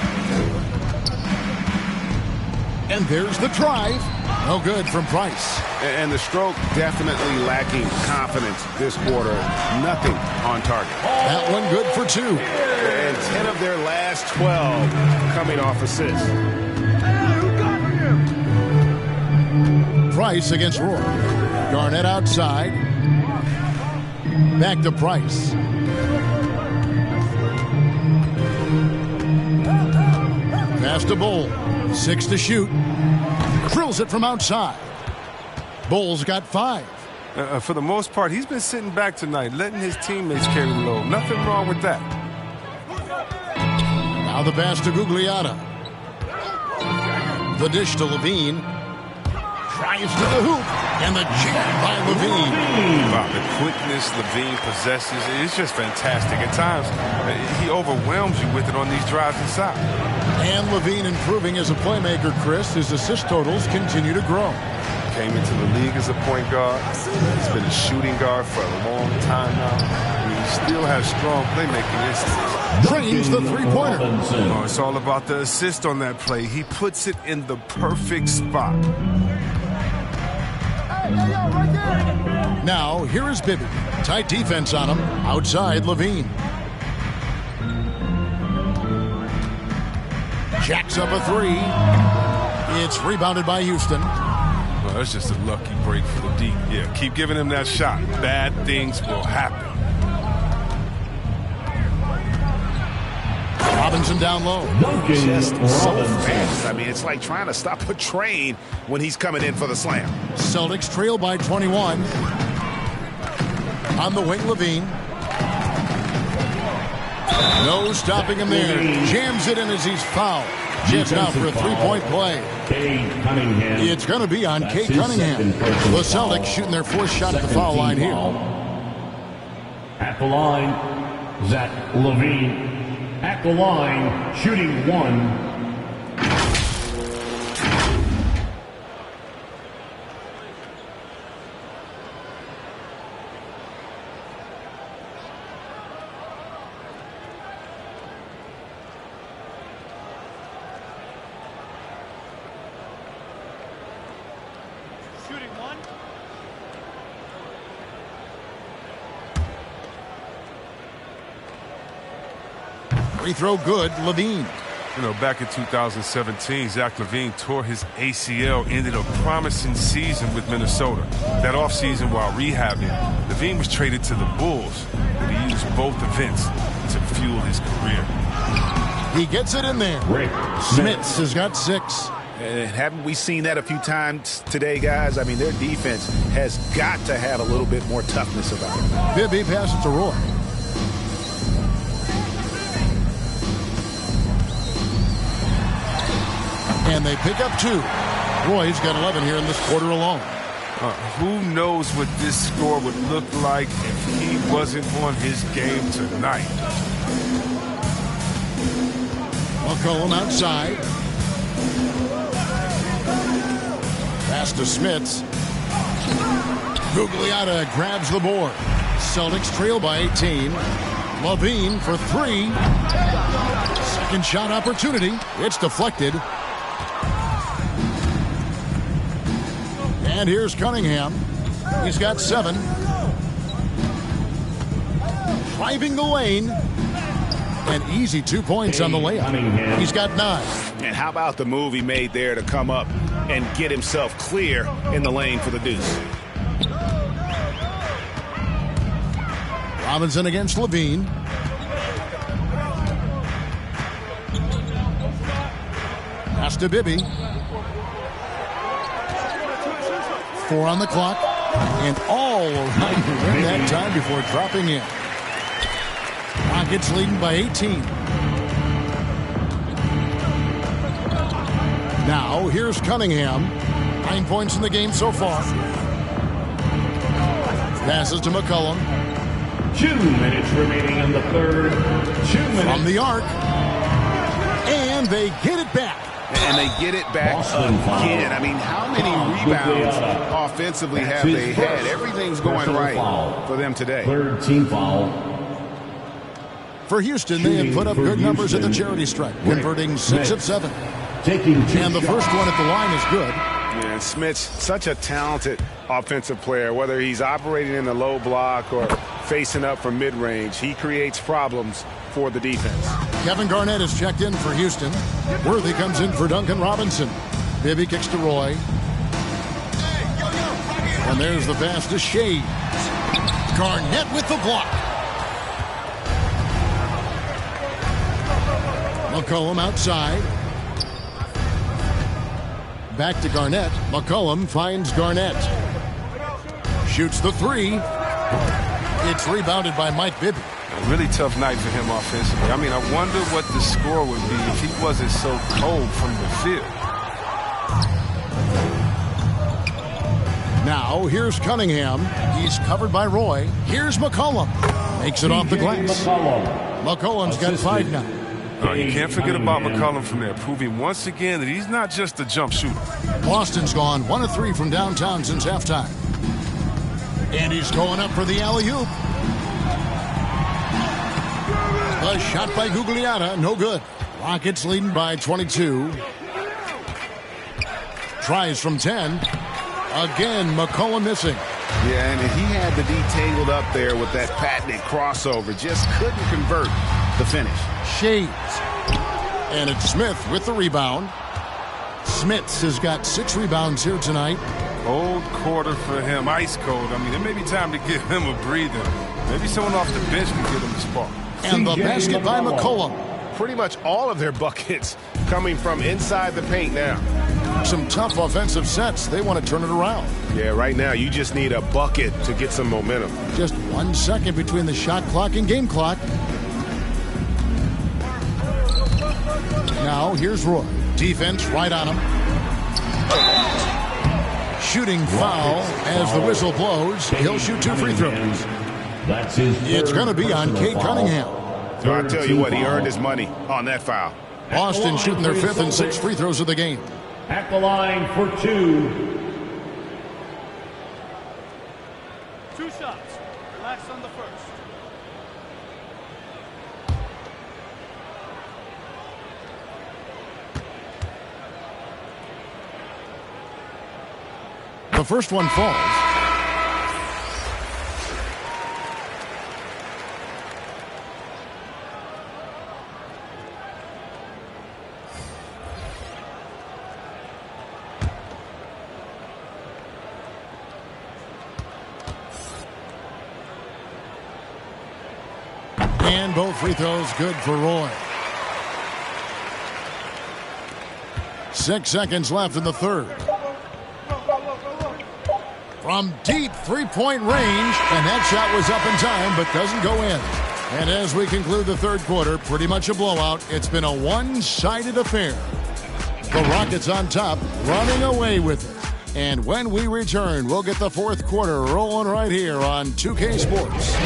And there's the drive. No good from Price. And the stroke definitely lacking confidence this quarter. Nothing on target. That one good for 2. And 10 of their last 12 coming off assists. Price against Roy. Garnett outside. Back to Price. Pass to Bol. 6 to shoot. Drills it from outside. Bol's got 5. For the most part, he's been sitting back tonight, letting his teammates carry the load. Nothing wrong with that. Now the pass to Gugliotta. The dish to Levine. Drives to the hoop. And the jam by Levine. Wow, the quickness Levine possesses is just fantastic. At times, he overwhelms you with it on these drives inside. And Levine improving as a playmaker, Chris. His assist totals continue to grow. Came into the league as a point guard. He's been a shooting guard for a long time now. He still has strong playmaking instincts. Drains the three-pointer. Oh, it's all about the assist on that play. He puts it in the perfect spot. Now, here is Bibby. Tight defense on him. Outside, Levine. Jacks up a 3. It's rebounded by Houston. Well, that's just a lucky break for the D. Yeah, keep giving him that shot. Bad things will happen. Robinson down low. Just so fast. I mean, it's like trying to stop a train when he's coming in for the slam. Celtics trail by 21. On the wing, Levine. No stopping him there. Jams it in as he's fouled. Just now for a three-point play. It's going to be on Kate Cunningham. The Celtics shooting their 4th shot at the foul line here. At the line, Zach Levine. At the line, shooting 1. Free throw good, Levine. You know, back in 2017, Zach Levine tore his ACL, ended a promising season with Minnesota. That offseason, while rehabbing, Levine was traded to the Bulls, but he used both events to fuel his career. He gets it in there. Smits has got 6. And haven't we seen that a few times today, guys? I mean, their defense has got to have a little bit more toughness about it. Bibby passes to Roy. And they pick up 2. Roy's got 11 here in this quarter alone. Who knows what this score would look like if he wasn't on his game tonight. McCollum outside. Pass to Smits. Gugliotta grabs the board. Celtics trail by 18. Levine for 3. Second shot opportunity. It's deflected. And here's Cunningham. He's got 7. Driving the lane. An easy 2 points on the layup. He's got 9. And how about the move he made there to come up and get himself clear in the lane for the deuce? Robinson against Levine. Pass to Bibby. 4 on the clock. And all around to win that time before dropping in. Rockets leading by 18. Now, here's Cunningham. 9 points in the game so far. Passes to McCollum. 2 minutes remaining in the third. 2 minutes. From the arc. And they get it back. And they get it back again. I mean, how many rebounds offensively have they had? Everything's going right for them today. Third team foul. For Houston, they have put up good numbers at the charity stripe, converting 6 of 7. And the first one at the line is good. Yeah, and Smith's such a talented offensive player. Whether he's operating in the low block or facing up from mid-range, he creates problems for the defense. Kevin Garnett is checked in for Houston. Worthy comes in for Duncan Robinson. Bibby kicks to Roy. And there's the pass to Shades. Garnett with the block. McCollum outside. Back to Garnett. McCollum finds Garnett. Shoots the 3. It's rebounded by Mike Bibby. A really tough night for him offensively. I mean, I wonder what the score would be if he wasn't so cold from the field. Now, here's Cunningham. He's covered by Roy. Here's McCollum. Makes it off the glass. McCollum's got 5 now. You can't forget about McCollum from there, proving once again that he's not just a jump shooter. Boston's gone 1 of 3 from downtown since halftime. And he's going up for the alley-oop. A shot by Gugliotta, no good. Rockets leading by 22. Tries from 10. Again, McCollum missing. Yeah, and he had the D tangled up there with that patented crossover. Just couldn't convert the finish. Shades. And it's Smith with the rebound. Smith has got 6 rebounds here tonight. Cold quarter for him, ice cold. I mean, it may be time to give him a breather. Maybe someone off the bench can get him a spark. And the basket by McCollum. Pretty much all of their buckets coming from inside the paint now. Some tough offensive sets. They want to turn it around. Yeah, right now you just need a bucket to get some momentum. Just 1 second between the shot clock and game clock. Now, here's Roy. Defense right on him. Shooting foul as the whistle blows. He'll shoot 2 free throws. It's going to be on Kate Cunningham. So I tell you what, he earned his money on that foul. Boston shooting their 5th and 6th free throws of the game. At the line for 2. 2 shots. Relax on the first. The first one falls. And both free throws good for Roy. 6 seconds left in the third. From deep 3-point range, and that shot was up in time, but doesn't go in. And as we conclude the third quarter, pretty much a blowout. It's been a one-sided affair. The Rockets on top, running away with it. And when we return, we'll get the fourth quarter rolling right here on 2K Sports.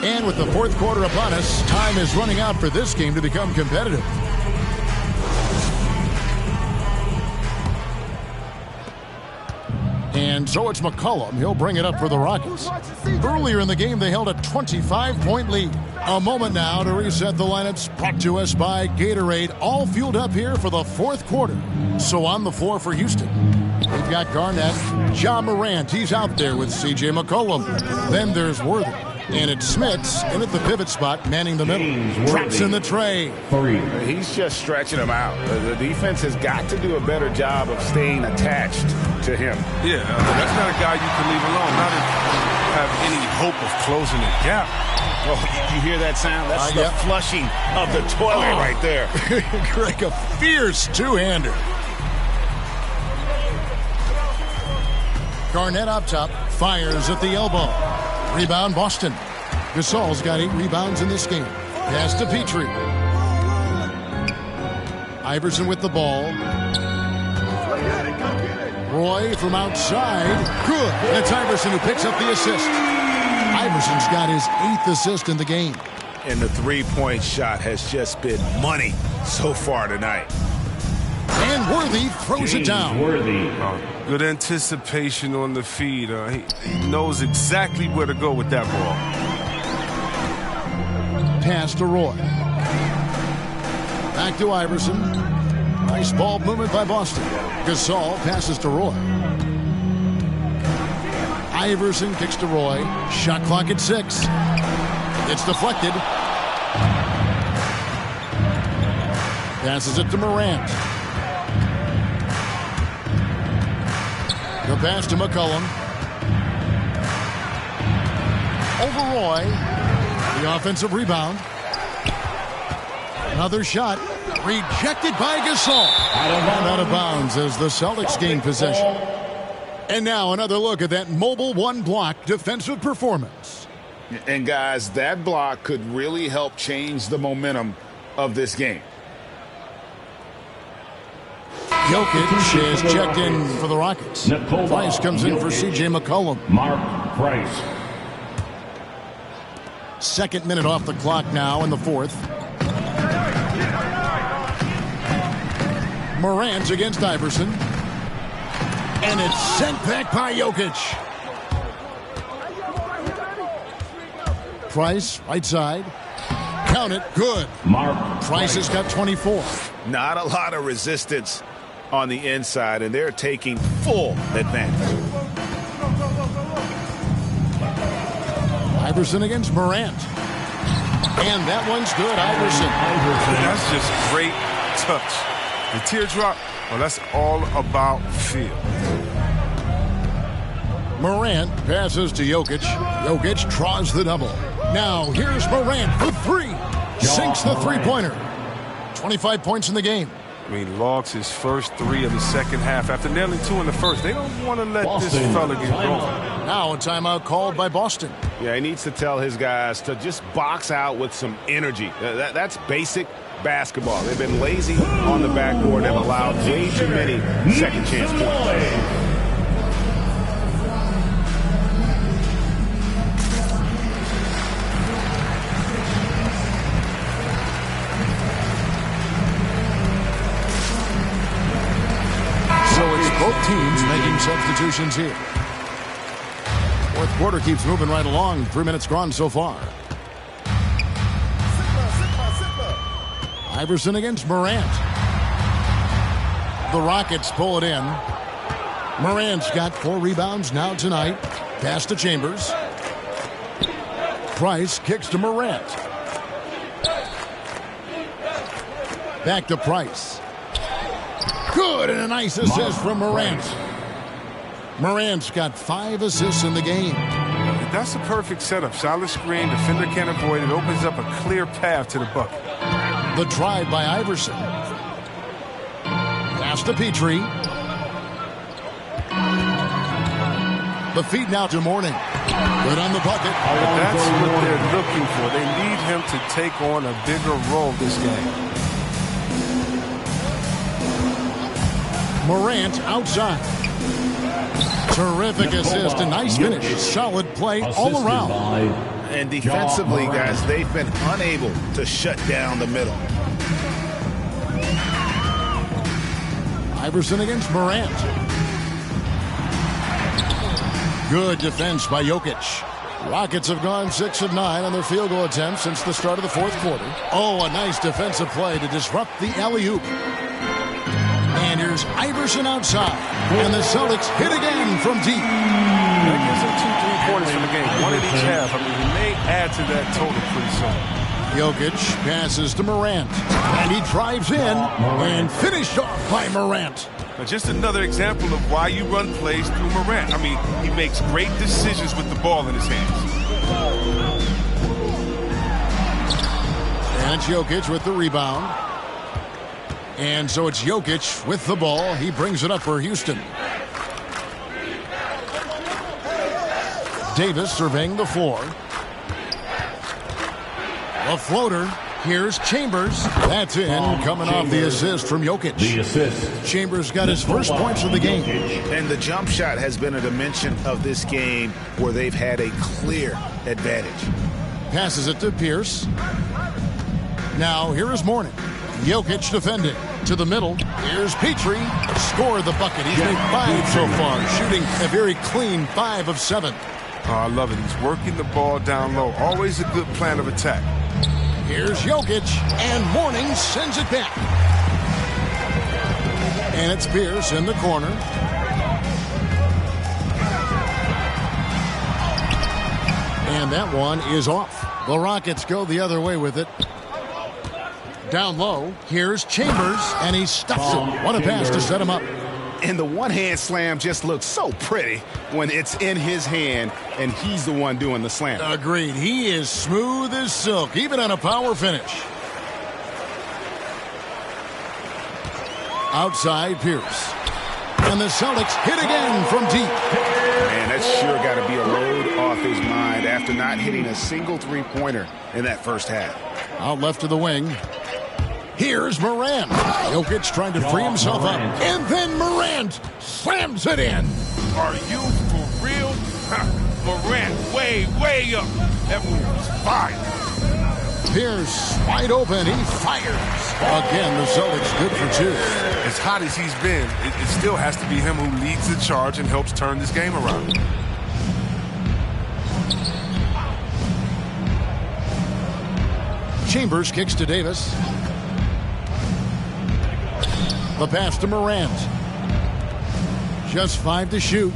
And with the fourth quarter upon us, time is running out for this game to become competitive. And so it's McCollum. He'll bring it up for the Rockets. Earlier in the game, they held a 25-point lead. A moment now to reset the lineups, brought to us by Gatorade. All fueled up here for the fourth quarter. So on the floor for Houston, we've got Garnett, Ja Morant. He's out there with C.J. McCollum. Then there's Worthy. And it's Smits in at the pivot spot, manning the middle. Drops in the tray. He's just stretching him out. The defense has got to do a better job of staying attached to him. Yeah, that's not a guy you can leave alone. Not if you have any hope of closing the gap. Oh, you hear that sound? That's the flushing of the toilet right there. Greg, a fierce two-hander. Garnett up top, fires at the elbow. Rebound, Boston. Gasol's got 8 rebounds in this game. Pass to Petrie. Iverson with the ball. Roy from outside. Good. And it's Iverson who picks up the assist. Iverson's got his 8th assist in the game. And the three-point shot has just been money so far tonight. And Worthy throws it down. Good anticipation on the feed. He knows exactly where to go with that ball. Pass to Roy. Back to Iverson. Nice ball movement by Boston. Gasol passes to Roy. Iverson kicks to Roy. Shot clock at 6. It's deflected. Passes it to Morant. The pass to McCollum. Over Roy. The offensive rebound. Another shot. Rejected by Gasol. And out of bounds as the Celtics gain possession. And now another look at that mobile one block defensive performance. And guys, that block could really help change the momentum of this game. Jokic is checked in for the Rockets. Price comes in for C.J. McCollum. Mark Price. Second minute off the clock now in the fourth. Morant against Iverson. And it's sent back by Jokic. Price, right side. Count it, good. Mark Price has got 24. Not a lot of resistance on the inside, and they're taking full advantage. Iverson against Morant. And that one's good, Iverson. That's just great touch. The teardrop, well, that's all about feel. Morant passes to Jokic. Jokic draws the double. Now here's Morant for 3. Sinks the three-pointer. 25 points in the game. I mean, logs his first 3 of the second half after nailing 2 in the first. They don't want to let this fella get going. Now a timeout called by Boston. Yeah, he needs to tell his guys to just box out with some energy. That's basic basketball. They've been lazy on the backboard and allowed way too many second chance points. Both teams making substitutions here. Fourth quarter keeps moving right along. 3 minutes gone so far. Iverson against Morant. The Rockets pull it in. Morant's got 4 rebounds now tonight. Pass to Chambers. Price kicks to Morant. Back to Price. Good, and a nice assist from Morant. Morant's got 5 assists in the game. That's a perfect setup. Solid screen, defender can't avoid it. Opens up a clear path to the bucket. The drive by Iverson. Pass to Petrie. The feed now to Mourning. Good on the bucket. That's what they're looking for. They need him to take on a bigger role this game. Morant outside. Terrific assist, a nice finish. Solid play all around. And defensively, guys, they've been unable to shut down the middle. Iverson against Morant. Good defense by Jokic. Rockets have gone 6 of 9 on their field goal attempts since the start of the fourth quarter. Oh, a nice defensive play to disrupt the alley-oop. And here's Iverson outside. And the Celtics hit again from deep. That gives them 2 3-pointers from the game. One in each half. I mean, he may add to that total pretty soon. Jokic passes to Morant. And he drives in and finished off by Morant. Now, just another example of why you run plays through Morant. I mean, he makes great decisions with the ball in his hands. And it's Jokic with the rebound. And so it's Jokic with the ball. He brings it up for Houston. Davis surveying the floor. A floater. Here's Chambers. That's in, coming off the assist from Jokic. The assist. Chambers got his first points of the game. And the jump shot has been a dimension of this game where they've had a clear advantage. Passes it to Pierce. Now here is Morning. Jokic defending. To the middle. Here's Petrie. Scored the bucket. He's made 5 so far. Shooting a very clean 5 of 7. Oh, I love it. He's working the ball down low. Always a good plan of attack. Here's Jokic, and Morning sends it back. And it's Pierce in the corner. And that one is off. The Rockets go the other way with it. Down low, here's Chambers, and he stuffs it. What a pass to set him up. And the one-hand slam just looks so pretty when it's in his hand and he's the one doing the slam. Agreed. He is smooth as silk, even on a power finish. Outside Pierce. And the Celtics hit again from deep. Man, that's sure got to be a load off his mind after not hitting a single three-pointer in that first half. Out left to the wing. Here's Morant. Jokic trying to free himself up. And then Morant slams it in. Are you for real? Morant way, way up. That move was fire. Pierce wide open. He fires. Again, the Celtics good for 2. As hot as he's been, it still has to be him who leads the charge and helps turn this game around. Chambers kicks to Davis. The pass to Morant. Just 5 to shoot.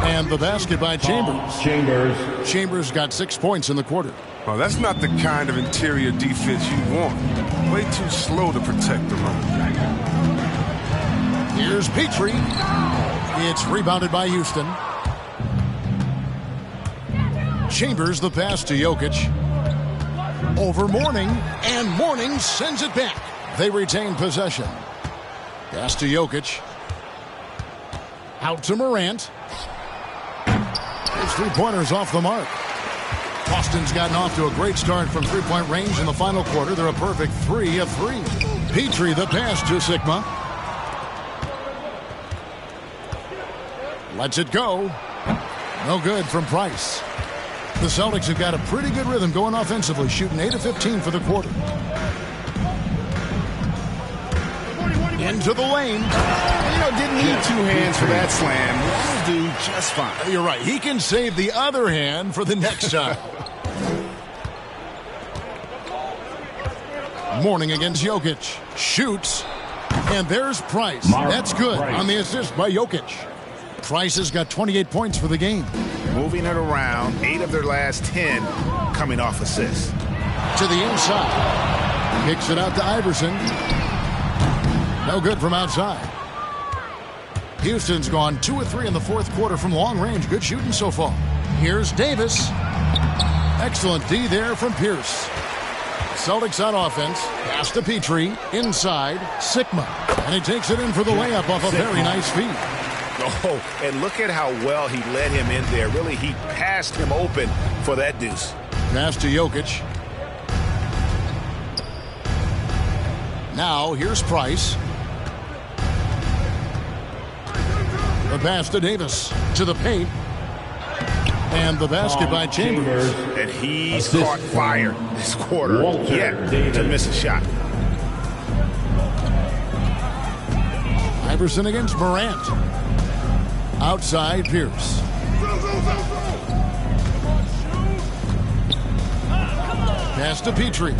And the basket by Chambers. Chambers got 6 points in the quarter. Well, that's not the kind of interior defense you want. Way too slow to protect the run. Here's Petrie. It's rebounded by Houston. Chambers the pass to Jokic. Over Morning, and Morning sends it back. They retain possession. Pass to Jokic. Out to Morant. His 3-pointers off the mark. Boston's gotten off to a great start from 3-point range in the final quarter. They're a perfect 3 of 3. Petrie the pass to Sigma. Lets it go. No good from Price. The Celtics have got a pretty good rhythm going offensively, shooting 8 of 15 for the quarter. Into the lane. Didn't need 2 hands for that slam. Will do just fine. You're right. He can save the other hand for the next time. Morning against Jokic. Shoots. And there's Price. That's good on the assist by Jokic. Price has got 28 points for the game. Moving it around, 8 of their last 10 coming off assists. To the inside. Kicks it out to Iverson. No good from outside. Houston's gone 2 of 3 in the fourth quarter from long range. Good shooting so far. Here's Davis. Excellent D there from Pierce. Celtics on offense. Pass to Petrie. Inside. Sigma. And he takes it in for the layup off a very nice feed. Oh, and look at how well he led him in there. Really, he passed him open for that deuce. Pass to Jokic. Now, here's Price. The pass to Davis. To the paint. And the basket by Chambers. And he's caught fire this quarter yet to miss a shot. Iverson against Morant. Outside Pierce. Pass to Petrie.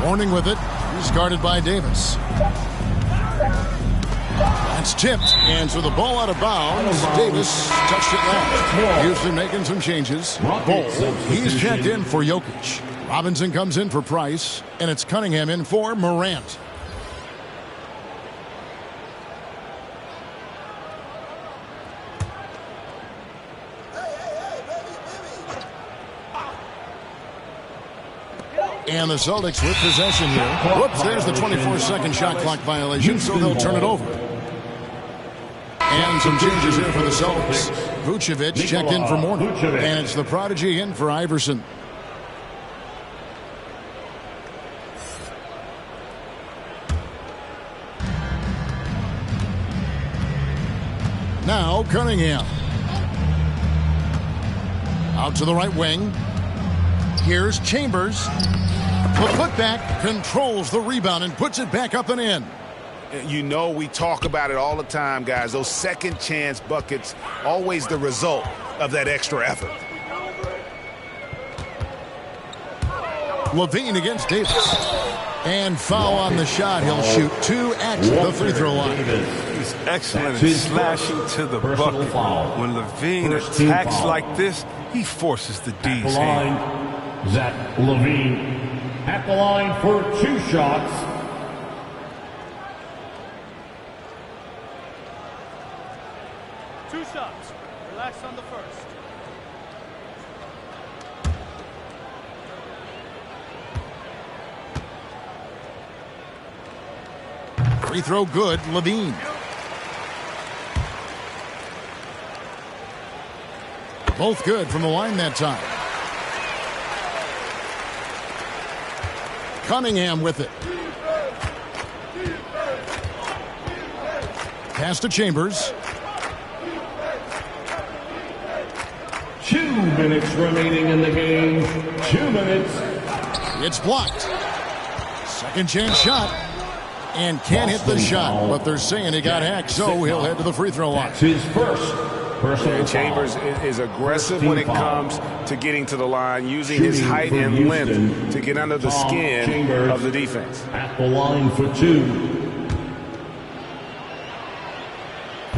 Warning with it. He's guarded by Davis. That's tipped. And so the ball out of bounds. Davis touched it last. Houston making some changes. Bull, he's checked in for Jokic. Robinson comes in for Price. And it's Cunningham in for Morant. And the Celtics with possession here. Whoops, there's the 24-second shot clock violation, so they'll turn it over. And some changes here for the Celtics. Vucevic checked in for Mourning. And it's the prodigy in for Iverson. Now Cunningham. Out to the right wing. Here's Chambers. The putback controls the rebound and puts it back up and in. You know, we talk about it all the time, guys. Those second chance buckets, always the result of that extra effort. Levine against Davis. And foul on the shot. He'll shoot 2 at the free throw line. He's excellent at slashing to the bucket. When Levine attacks like this, he forces the D's hand. Zach Levine at the line for 2 shots. Two shots. Relax on the first. Free throw good, Levine. Both good from the line that time. Cunningham with it. Pass to Chambers. 2 minutes remaining in the game. 2 minutes. It's blocked. Second chance shot. And can't hit the shot, but they're saying he got hacked, so he'll head to the free throw line. It's his first personal Chambers is aggressive when it comes to getting to the line, using his height and length to get under the skin of the defense. At the line for 2.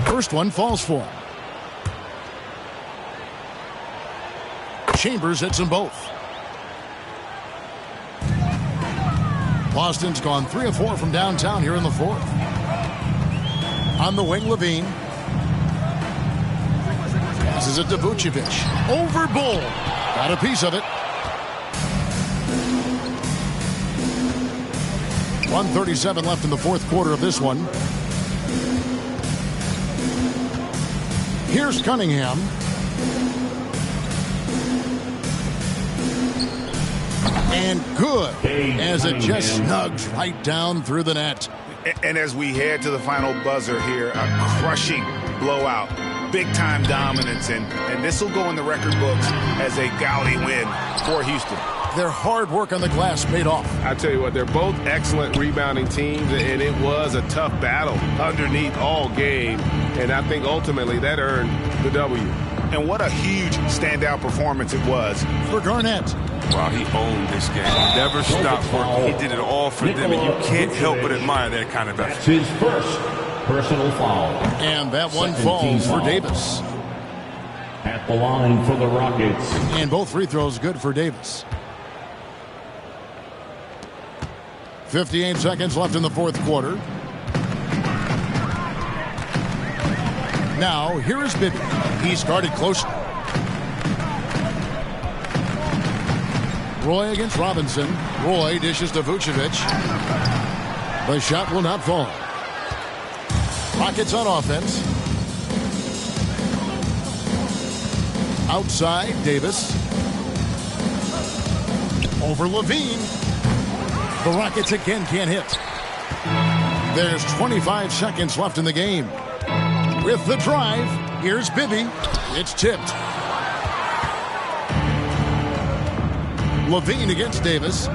First one falls for him. Chambers hits them both. Boston's gone 3 of 4 from downtown here in the fourth. On the wing, Levine. Passes it to Vucevic. Over Bull. Got a piece of it. 1:37 left in the fourth quarter of this one. Here's Cunningham. And good, as it just snugs right down through the net. And as we head to the final buzzer here, a crushing blowout, big-time dominance, and this will go in the record books as a gaudy win for Houston. Their hard work on the glass paid off. I tell you what, they're both excellent rebounding teams, and it was a tough battle underneath all game, and I think ultimately that earned the W. And what a huge standout performance it was for Garnett. Wow, he owned this game. He never stopped working. He did it all for them, and you can't help but admire that kind of effort. That's his first personal foul. And that one falls for Davis. At the line for the Rockets. And both free throws good for Davis. 58 seconds left in the fourth quarter. Now, here is Bibby. He's guarded closely. Roy against Robinson. Roy dishes to Vucevic. The shot will not fall. Rockets on offense. Outside, Davis. Over Levine. The Rockets again can't hit. There's 25 seconds left in the game. With the drive, here's Bibby. It's tipped. Levine against Davis.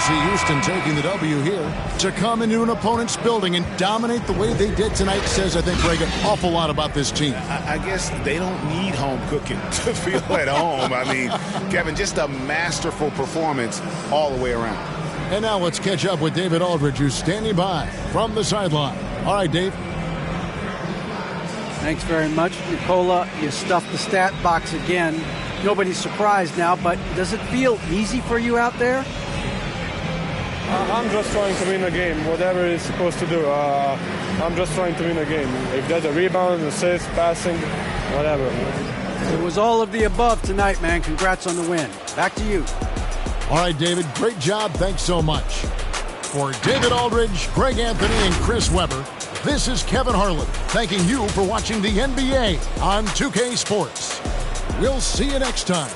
see Houston taking the W here. To come into an opponent's building and dominate the way they did tonight says, I think, Greg, an awful lot about this team. I guess they don't need home cooking to feel at home. I mean, Kevin, just a masterful performance all the way around. And now let's catch up with David Aldridge, who's standing by from the sideline. All right, Dave. Thanks very much, Nicola. You stuffed the stat box again. Nobody's surprised now, but does it feel easy for you out there? I'm just trying to win a game, whatever it's supposed to do. I'm just trying to win a game. If there's a rebound, assist, passing, whatever. It was all of the above tonight, man. Congrats on the win. Back to you. All right, David, great job. Thanks so much. For David Aldridge, Greg Anthony, and Chris Webber, this is Kevin Harlan thanking you for watching the NBA on 2K Sports. We'll see you next time.